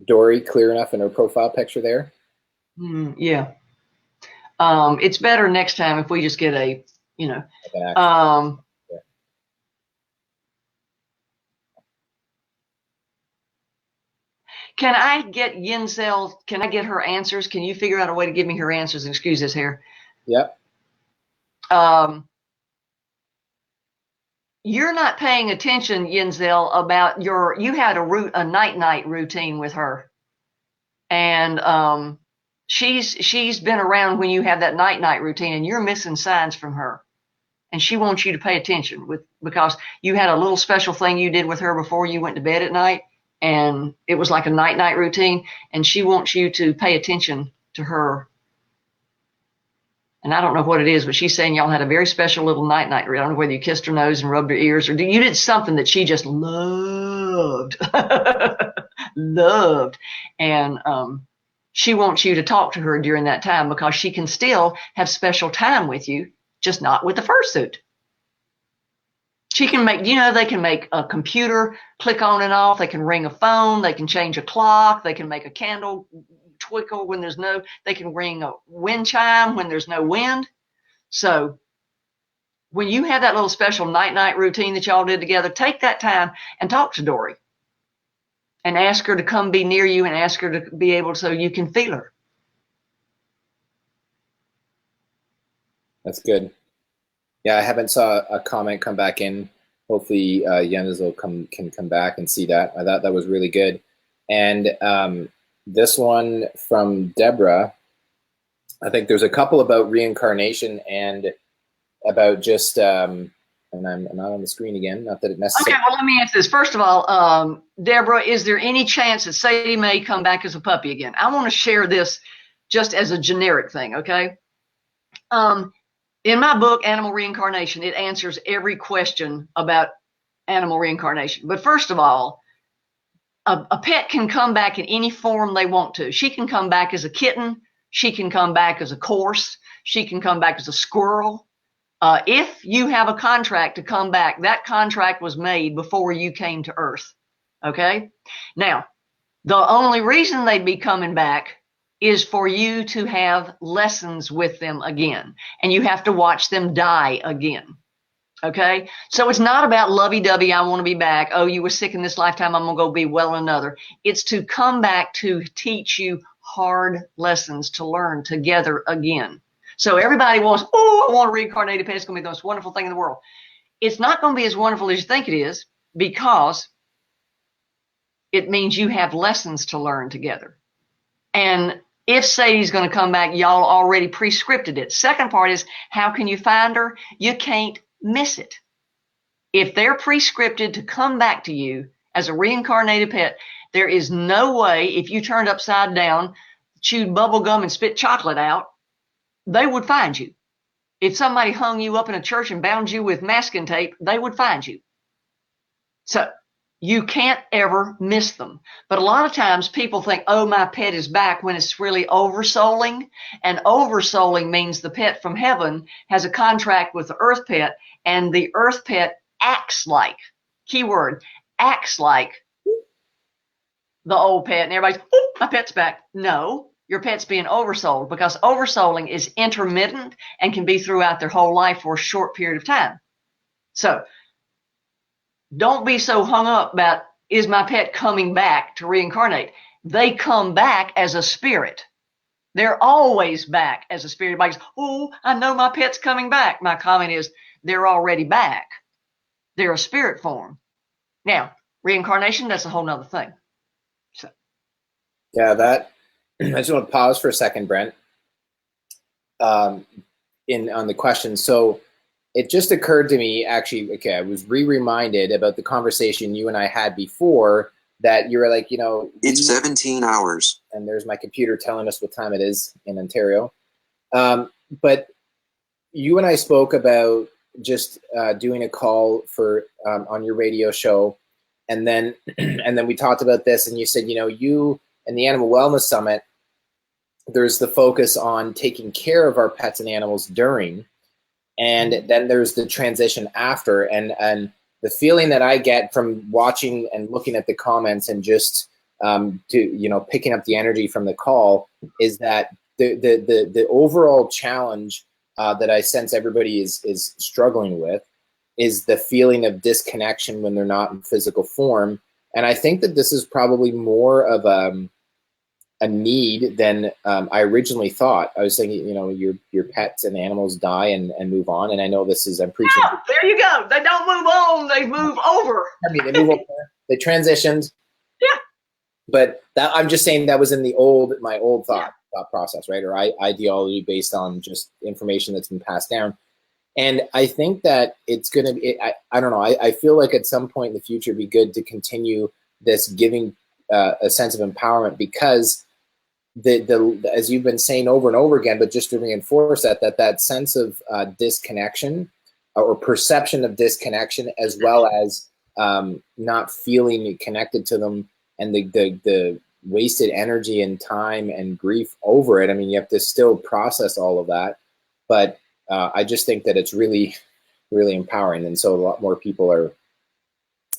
Dory clear enough in her profile picture there? Yeah. It's better next time if we just get a, Can I get Yinzel? Can I get her answers? Can you figure out a way to give me her answers? Excuse this hair. Yep. You're not paying attention, Yinzel, about you had a night routine with her. And she's been around when you have that night routine, and you're missing signs from her. And she wants you to pay attention because you had a little special thing you did with her before you went to bed at night. And it was like a night routine, and she wants you to pay attention to her. And I don't know what it is, but she's saying y'all had a very special little night. I don't know whether you kissed her nose and rubbed her ears, or you did something that she just loved, loved. And she wants you to talk to her during that time because she can still have special time with you, just not with the fursuit. She can they can make a computer click on and off. They can ring a phone. They can change a clock. They can make a candle twinkle when they can ring a wind chime when there's no wind. So when you have that little special night routine that y'all did together, take that time and talk to Dory and ask her to come be near you and ask her to be able so you can feel her. That's good. Yeah, I haven't saw a comment come back in. Hopefully, Jens can come back and see that. I thought that was really good. And this one from Deborah, I think there's a couple about reincarnation and about just, and I'm not on the screen again, not that it necessarily. Okay, well, let me answer this. First of all, Deborah, is there any chance that Sadie may come back as a puppy again? I want to share this just as a generic thing, okay? In my book, Animal Reincarnation, it answers every question about animal reincarnation. But first of all, a pet can come back in any form they want to. She can come back as a kitten. She can come back as a horse. She can come back as a squirrel. If you have a contract to come back, that contract was made before you came to Earth. Okay? Now, the only reason they'd be coming back is for you to have lessons with them again. And you have to watch them die again. Okay? So it's not about lovey-dovey, I want to be back. Oh, you were sick in this lifetime, I'm going to go be well in another. It's to come back to teach you hard lessons to learn together again. So everybody wants, oh, I want a reincarnated pet. It's going to be the most wonderful thing in the world. It's not going to be as wonderful as you think it is, because it means you have lessons to learn together. And if Sadie's going to come back, y'all already pre-scripted it. Second part is, how can you find her? You can't miss it. If they're pre-scripted to come back to you as a reincarnated pet, there is no way, if you turned upside down, chewed bubble gum and spit chocolate out, they would find you. If somebody hung you up in a church and bound you with masking tape, they would find you. So you can't ever miss them. But a lot of times people think, oh, my pet is back, when it's really oversouling. And oversouling means the pet from heaven has a contract with the earth pet, and the earth pet acts like, keyword, acts like the old pet. And everybody's, oh, my pet's back. No, your pet's being oversold, because oversouling is intermittent and can be throughout their whole life for a short period of time. So don't be so hung up about, is my pet coming back to reincarnate? They come back as a spirit. They're always back as a spirit. Everybody goes, oh, I know my pet's coming back. My comment is, they're already back. They're a spirit form. Now, reincarnation, that's a whole nother thing. So. Yeah, that, I just want to pause for a second, Brent, on the question. So it just occurred to me, actually, okay, I was reminded about the conversation you and I had before, that you were like, you know, it's 17 hours. And there's my computer telling us what time it is in Ontario. But you and I spoke about just doing a call for on your radio show, and then we talked about this, and you said, you know, you and the Animal Wellness Summit, there's the focus on taking care of our pets and animals during, and then there's the transition after. And the feeling that I get from watching and looking at the comments and just picking up the energy from the call is that the overall challenge that I sense everybody is struggling with is the feeling of disconnection when they're not in physical form. And I think that this is probably more of a need than I originally thought. I was thinking, you know, your pets and animals die and move on. And I know this is, I'm preaching. Yeah, there you go. They don't move on, they move over. I mean, they move over. They transitioned. Yeah. But that, I'm just saying that was in my old thought process, right? Or ideology based on just information that's been passed down. And I think that it's going to be, I don't know, I feel like at some point in the future it'd be good to continue this giving a sense of empowerment, because the as you've been saying over and over again, but just to reinforce that sense of disconnection or perception of disconnection, as well as not feeling connected to them, and the wasted energy and time and grief over it. I mean, you have to still process all of that, but I just think that it's really, really empowering. And so a lot more people are,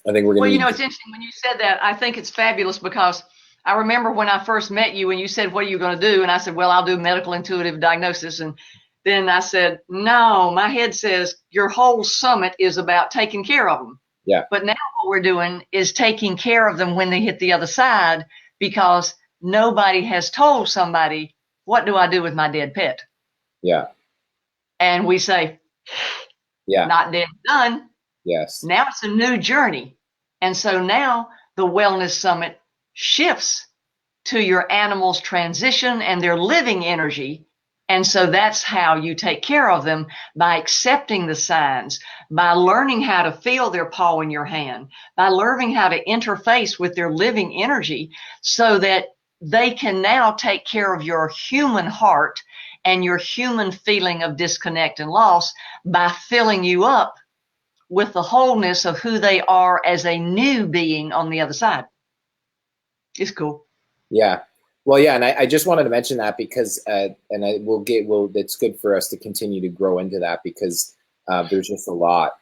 I think we're going to. Well, you know, it's interesting when you said that. I think it's fabulous, because I remember when I first met you and you said, what are you going to do? And I said, well, I'll do medical intuitive diagnosis. And then I said, no, my head says your whole summit is about taking care of them. Yeah. But now what we're doing is taking care of them when they hit the other side, because nobody has told somebody, what do I do with my dead pet? Yeah. And we say, yeah, not dead, done. Yes. Now it's a new journey. And so now the Wellness Summit shifts to your animal's transition and their living energy. And so that's how you take care of them, by accepting the signs, by learning how to feel their paw in your hand, by learning how to interface with their living energy, so that they can now take care of your human heart and your human feeling of disconnect and loss, by filling you up with the wholeness of who they are as a new being on the other side. It's cool. Yeah. Well, yeah, and I just wanted to mention that because, it's good for us to continue to grow into that because there's just a lot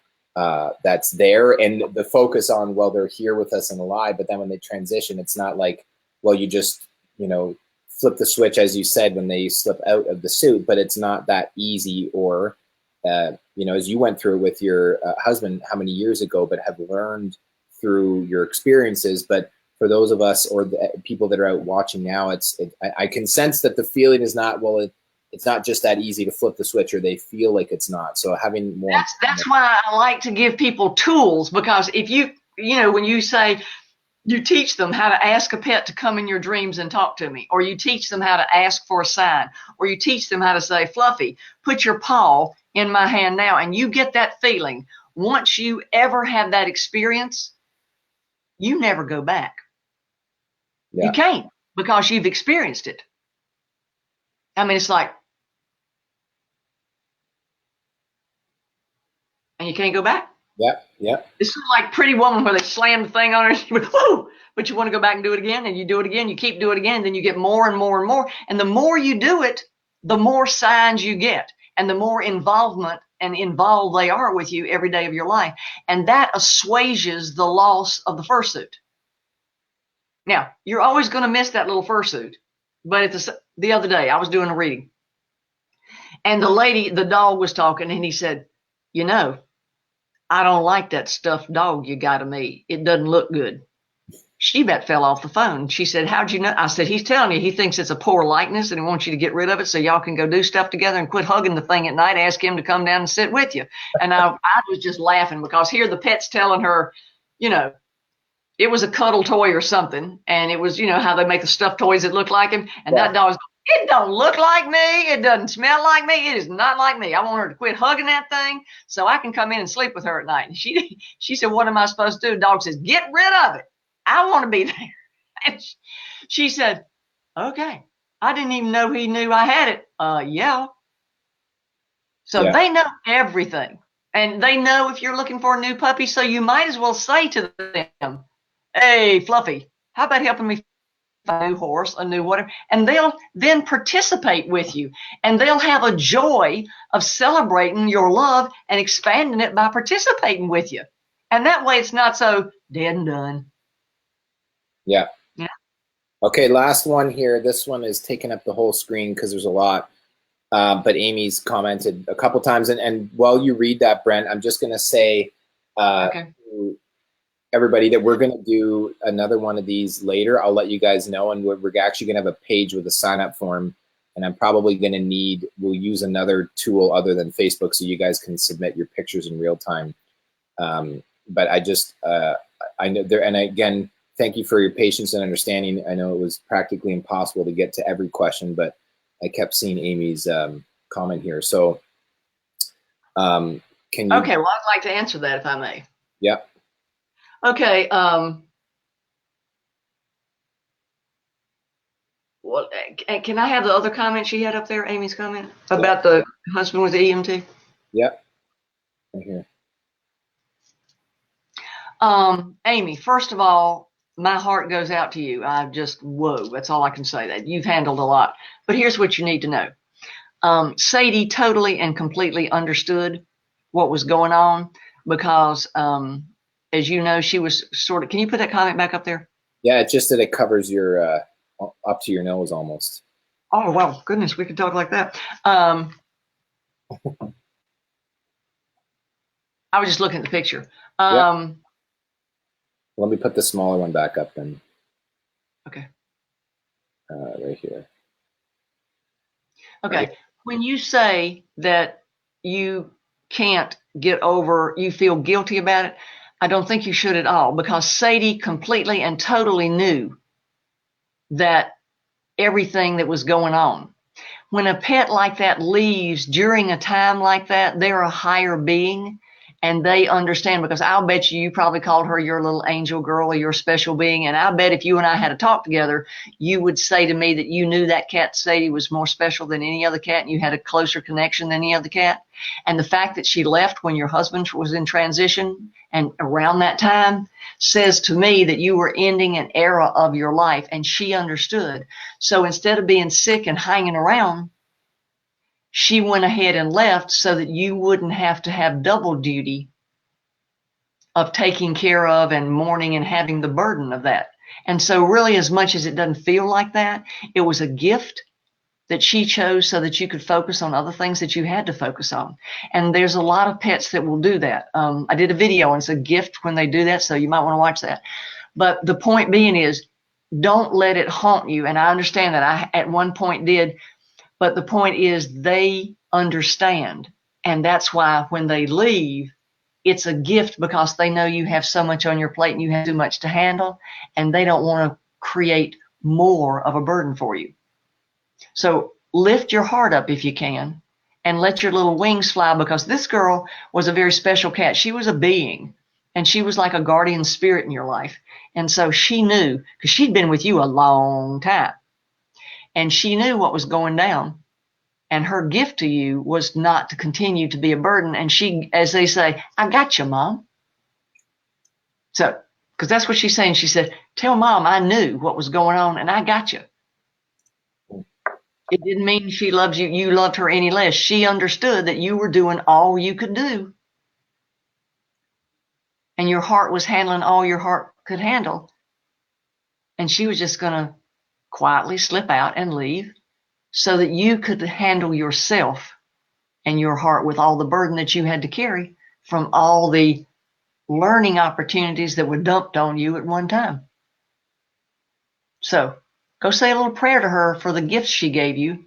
that's there, and the focus on, well, they're here with us and alive, but then when they transition, it's not like, well, you just, flip the switch, as you said, when they slip out of the suit, but it's not that easy, or, as you went through with your husband how many years ago, but have learned through your experiences. But for those of us or the people that are out watching now, I can sense that the feeling is not, well, it's not just that easy to flip the switch, or they feel like it's not. So having more. That's why I like to give people tools, because if when you say you teach them how to ask a pet to come in your dreams and talk to me, or you teach them how to ask for a sign, or you teach them how to say, Fluffy, put your paw in my hand now, and you get that feeling. Once you ever have that experience, you never go back. Yeah. You can't, because you've experienced it. I mean, it's like, and you can't go back. Yeah, yeah. It's like Pretty Woman, where they slam the thing on her, and she went, whoo, but you want to go back and do it again, and you do it again, you keep doing it again, and then you get more and more and more. And the more you do it, the more signs you get, and the more involvement and involved they are with you every day of your life. And that assuages the loss of the fursuit. Now, you're always going to miss that little fursuit. But the other day, I was doing a reading, and the dog was talking, and he said, I don't like that stuffed dog you got of me. It doesn't look good. She about fell off the phone. She said, how'd you know? I said, he's telling you he thinks it's a poor likeness, and he wants you to get rid of it so y'all can go do stuff together and quit hugging the thing at night. Ask him to come down and sit with you. And I was just laughing, because here the pet's telling her, it was a cuddle toy or something. And it was, how they make the stuffed toys that look like him. And that dog's, it don't look like me. It doesn't smell like me. It is not like me. I want her to quit hugging that thing so I can come in and sleep with her at night. And she said, what am I supposed to do? The dog says, get rid of it. I want to be there. And she said, okay. I didn't even know he knew I had it. Yeah. So they know everything. And they know if you're looking for a new puppy. So you might as well say to them, hey, Fluffy, how about helping me find a new horse, a new whatever? And they'll then participate with you. And they'll have a joy of celebrating your love and expanding it by participating with you. And that way it's not so dead and done. Yeah. Yeah. Okay, last one here. This one is taking up the whole screen because there's a lot. But Amy's commented a couple times. And while you read that, Brent, I'm just going to say to everybody that we're going to do another one of these later. I'll let you guys know. And we're actually going to have a page with a sign-up form. And I'm probably going to we'll use another tool other than Facebook so you guys can submit your pictures in real time. But I know there, and again, thank you for your patience and understanding. I know it was practically impossible to get to every question, but I kept seeing Amy's comment here. So can you? Okay, well, I'd like to answer that if I may. Yeah. Okay. Well, can I have the other comment she had up there, Amy's comment about the husband with the EMT? Yep. Right here. Amy, first of all, my heart goes out to you. Whoa, that's all I can say. That you've handled a lot. But here's what you need to know. Sadie totally and completely understood what was going on because, as you know, she was sort of, can you put that comment back up there? Yeah, it's just that it covers your, up to your nose almost. Oh, well, goodness, we could talk like that. I was just looking at the picture. Yep. Let me put the smaller one back up then. Okay. Right here. Okay. Right. When you say that you can't get over, you feel guilty about it, I don't think you should at all, because Sadie completely and totally knew that everything that was going on. When a pet like that leaves during a time like that, they're a higher being. And they understand, because I'll bet you probably called her your little angel girl or your special being. And I bet if you and I had a talk together, you would say to me that you knew that cat Sadie was more special than any other cat and you had a closer connection than any other cat. And the fact that she left when your husband was in transition and around that time says to me that you were ending an era of your life, and she understood. So instead of being sick and hanging around, she went ahead and left so that you wouldn't have to have double duty of taking care of and mourning and having the burden of that. And so really, as much as it doesn't feel like that, it was a gift that she chose so that you could focus on other things that you had to focus on. And there's a lot of pets that will do that. I did a video, and it's a gift when they do that, so you might want to watch that. But the point being is, don't let it haunt you. And I understand that I at one point did, but the point is they understand. And that's why when they leave, it's a gift because they know you have so much on your plate and you have too much to handle, and they don't want to create more of a burden for you. So lift your heart up if you can and let your little wings fly, because this girl was a very special cat. She was a being, and she was like a guardian spirit in your life. And so she knew, because she'd been with you a long time, and she knew what was going down. And her gift to you was not to continue to be a burden. And she, as they say, I got you, Mom. So, because that's what she's saying. She said, tell Mom I knew what was going on and I got you. It didn't mean she loves you, you loved her any less. She understood that you were doing all you could do. And your heart was handling all your heart could handle. And she was just going to quietly slip out and leave so that you could handle yourself and your heart with all the burden that you had to carry from all the learning opportunities that were dumped on you at one time. So go say a little prayer to her for the gifts she gave you,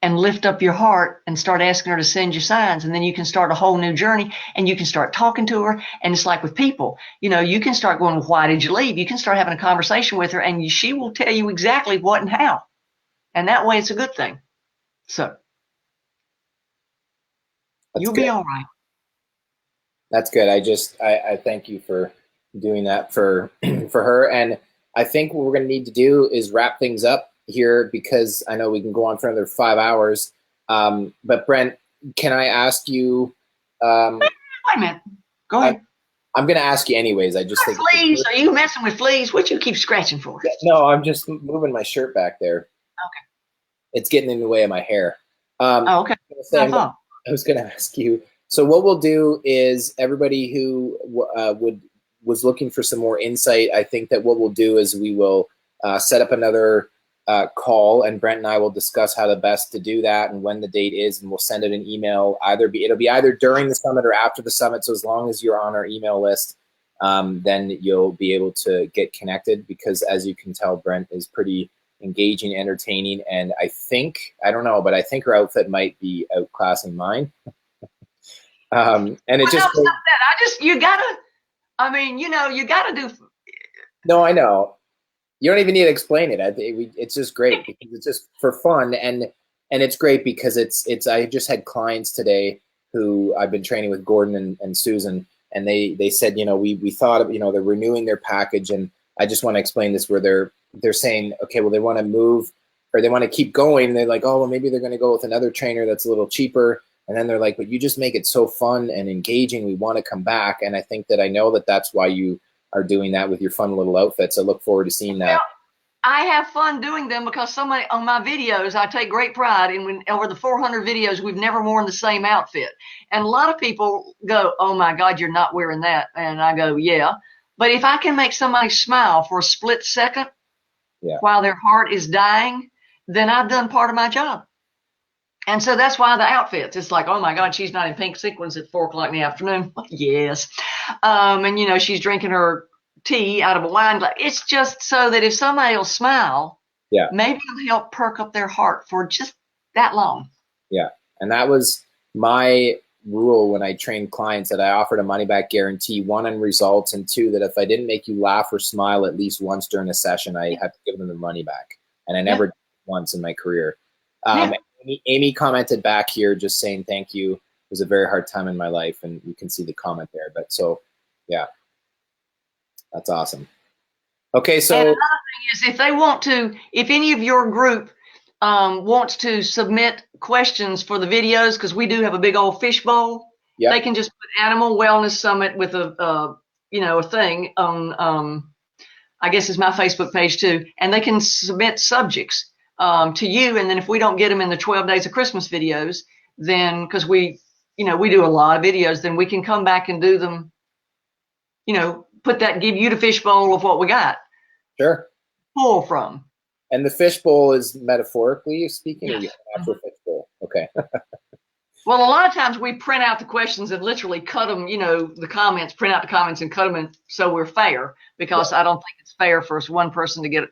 and lift up your heart and start asking her to send you signs. And then you can start a whole new journey, and you can start talking to her. And it's like with people, you know, you can start going, why did you leave? You can start having a conversation with her, and she will tell you exactly what and how. And that way it's a good thing. So you'll be all right. That's good. I thank you for doing that for her. And I think what we're going to need to do is wrap things up here, because I know we can go on for another 5 hours. But Brent, can I ask you? Wait a minute. Go ahead. I'm going to ask you anyways. I just think fleas. Are you messing with fleas? What you keep scratching for? No, I'm just moving my shirt back there. Okay. It's getting in the way of my hair. Okay. I was going to ask you. So what we'll do is, everybody who was looking for some more insight, I think that what we'll do is we will set up another call, and Brent and I will discuss how the best to do that and when the date is, and we'll send it an email. It'll be either during the summit or after the summit. So as long as you're on our email list, then you'll be able to get connected, because as you can tell, Brent is pretty engaging, entertaining, and I think her outfit might be outclassing mine. And it just no, that. You gotta do. No, I know. You don't even need to explain it. It's just great because it's just for fun, and it's great because it's. I just had clients today who I've been training with, Gordon and Susan, and they said, we thought of, they're renewing their package, and I just want to explain this, where they're saying, okay, well, they want to move, or they want to keep going. They're like, oh, well, maybe they're going to go with another trainer that's a little cheaper. And then they're like, but you just make it so fun and engaging. We want to come back. And I know that that's why you are doing that with your fun little outfits. I look forward to seeing that. Well, I have fun doing them because somebody on my videos, I take great pride in, over the 400 videos, we've never worn the same outfit. And a lot of people go, oh my God, you're not wearing that. And I go, yeah. But if I can make somebody smile for a split second while their heart is dying, then I've done part of my job. And so that's why the outfits, it's like, oh my God, she's not in pink sequins at 4 o'clock in the afternoon. Yes. And she's drinking her tea out of a wine glass. It's just so that if somebody will smile, maybe it'll help perk up their heart for just that long. Yeah. And that was my rule when I trained clients, that I offered a money back guarantee, 1 on results, and 2, that if I didn't make you laugh or smile at least once during a session, I had to give them the money back. And I never did once in my career. Amy commented back here just saying thank you. It was a very hard time in my life, and you can see the comment there. But so, yeah, that's awesome. Okay, so and another thing is, if any of your group wants to submit questions for the videos, because we do have a big old fishbowl, Yeah. They can just put Animal Wellness Summit with a thing on, I guess it's my Facebook page too, and they can submit subjects to you. And then if we don't get them in the 12 Days of Christmas videos, then because we do a lot of videos, then we can come back and do them, give you the fishbowl of what we got. Sure. Pull from. And the fishbowl is metaphorically speaking, Yes. or your actual fishbowl? Okay. Well, a lot of times we print out the questions and literally cut them, the comments, print out the comments and cut them in so we're fair, because I don't think it's fair for one person to get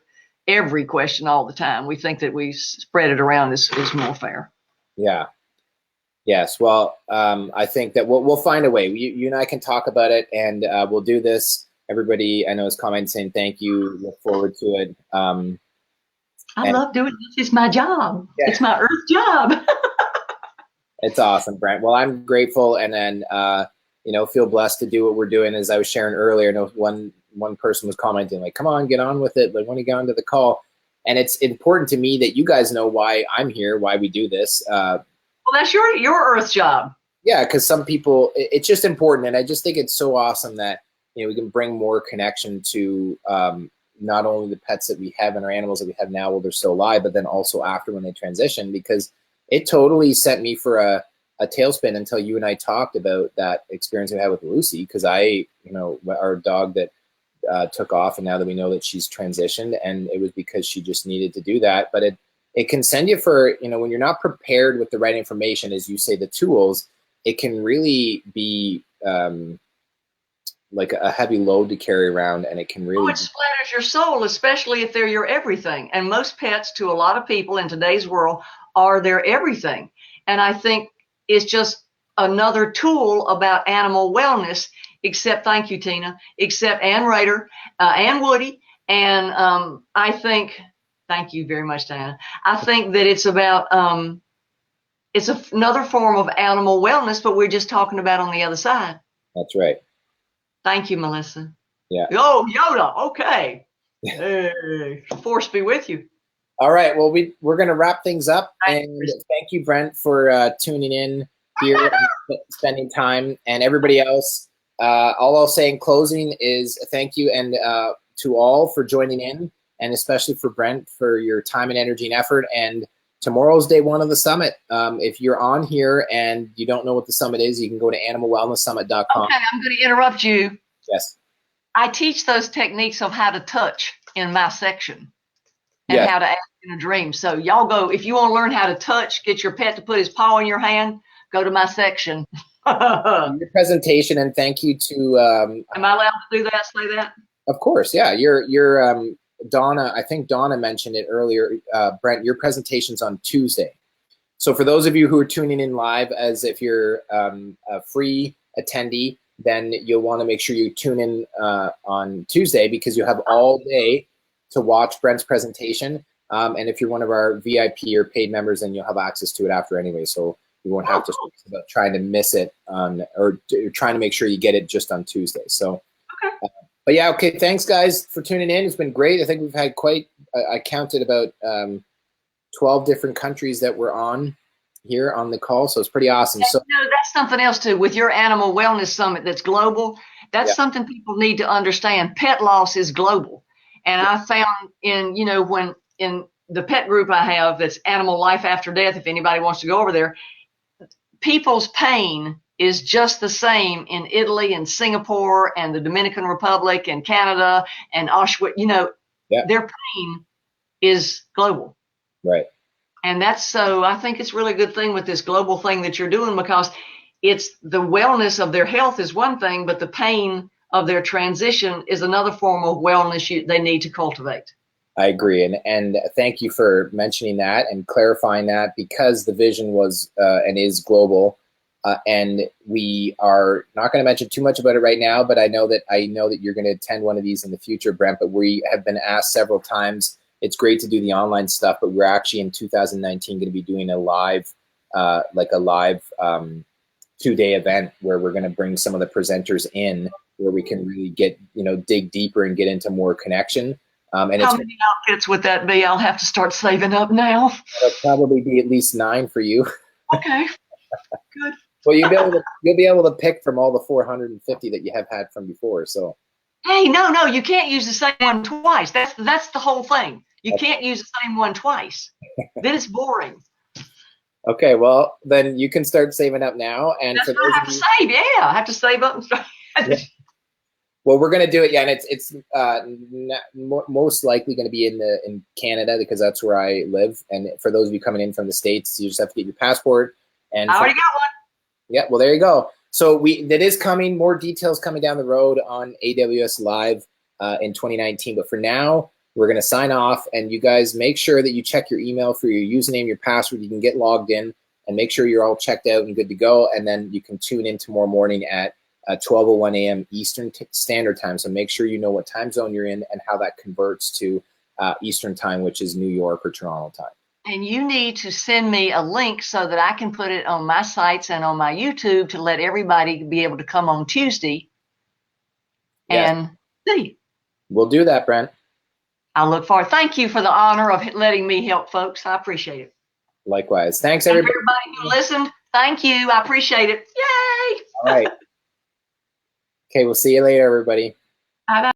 every question all the time. We think that we spread it around is more fair. Yeah. Yes. Well, I think that we'll find a way. You and I can talk about it, and we'll do this. Everybody I know is commenting saying thank you. Look forward to it. I love doing this. It's my job. Yeah. It's my Earth job. It's awesome, Brent. Well, I'm grateful, and then feel blessed to do what we're doing. As I was sharing earlier, I know one person was commenting like, "Come on, get on with it. Like, when you get onto the call." And it's important to me that you guys know why I'm here, why we do this. Well, that's your Earth job. Yeah, because some people, it's just important, and I just think it's so awesome that we can bring more connection to not only the pets that we have and our animals that we have now while they're still alive, but then also after when they transition, because it totally sent me for a tailspin until you and I talked about that experience we had with Lucy, because our dog that took off, and now that we know that she's transitioned, and it was because she just needed to do that. But it can send you for, when you're not prepared with the right information, as you say, the tools, it can really be like a heavy load to carry around, and it can really... it splatters your soul, especially if they're your everything. And most pets, to a lot of people in today's world, are their everything. And I think it's just another tool about animal wellness, except, thank you, Tina, except Ann Rader, and Woody. And I think, thank you very much, Diana. I think that it's about, it's another form of animal wellness, but we're just talking about on the other side. That's right. Thank you, Melissa. Yeah. Oh, Yoda. Okay. Hey, force be with you. All right. Well, we're going to wrap things up. And thank you, Brent, for tuning in here and spending time. And everybody else, all I'll say in closing is thank you, and to all for joining in, and especially for Brent for your time and energy and effort. And tomorrow's day one of the summit. If you're on here and you don't know what the summit is, you can go to animalwellnesssummit.com. Okay, I'm going to interrupt you. Yes. I teach those techniques of how to touch in my section, and how to act in a dream. So y'all go, if you want to learn how to touch, get your pet to put his paw in your hand, go to my section. Your presentation, and thank you to... Am I allowed to do that, say that? Of course, yeah. Your Donna, I think Donna mentioned it earlier, Brent, your presentation's on Tuesday. So for those of you who are tuning in live, as if you're a free attendee, then you'll want to make sure you tune in on Tuesday, because you'll have all day to watch Brent's presentation. And if you're one of our VIP or paid members, then you'll have access to it after anyway. So you won't have to stress about trying to miss it or trying to make sure you get it just on Tuesday. So, but yeah, okay. Thanks, guys, for tuning in. It's been great. I think we've had I counted about 12 different countries that were on here on the call. So it's pretty awesome. So that's something else too. With your animal wellness summit that's global, that's something people need to understand. Pet loss is global. And I found when in the pet group I have, that's Animal Life After Death, if anybody wants to go over there, people's pain is just the same in Italy and Singapore and the Dominican Republic and Canada and Auschwitz. Their pain is global. Right. And I think it's really a good thing with this global thing that you're doing, because it's the wellness of their health is one thing, but the pain of their transition is another form of wellness they need to cultivate. I agree. And thank you for mentioning that and clarifying that, because the vision was and is global. And we are not going to mention too much about it right now, but I know that you're going to attend one of these in the future, Brent, but we have been asked several times. It's great to do the online stuff, but we're actually in 2019 going to be doing a live 2-day event where we're going to bring some of the presenters in, where we can really get, dig deeper and get into more connection. And how many outfits would that be? I'll have to start saving up now. It'll probably be at least 9 for you. Okay, good. Well, you'll be able to pick from all the 450 that you have had from before. So. Hey, no, you can't use the same one twice. That's the whole thing. You can't use the same one twice. Then it's boring. Okay, well then you can start saving up now. And That's for what I those have of to you, save. Yeah, I have to save up and start. Yeah. Well, we're gonna do it. Yeah, and it's most likely going to be in Canada because that's where I live. And for those of you coming in from the States, you just have to get your passport. And I already got one. yeah, well, there you go. So that is coming. More details coming down the road on AWS Live in 2019. But for now, we're going to sign off. And you guys make sure that you check your email for your username, your password. You can get logged in and make sure you're all checked out and good to go. And then you can tune in tomorrow morning at 12:01 a.m. Eastern Standard Time. So make sure you know what time zone you're in and how that converts to Eastern Time, which is New York or Toronto time. And you need to send me a link so that I can put it on my sites and on my YouTube to let everybody be able to come on Tuesday and see. We'll do that, Brent. I look forward. Thank you for the honor of letting me help folks. I appreciate it. Likewise. Thanks, And everybody. for everybody who listened, thank you. I appreciate it. Yay! All right. Okay, we'll see you later, everybody. Bye-bye.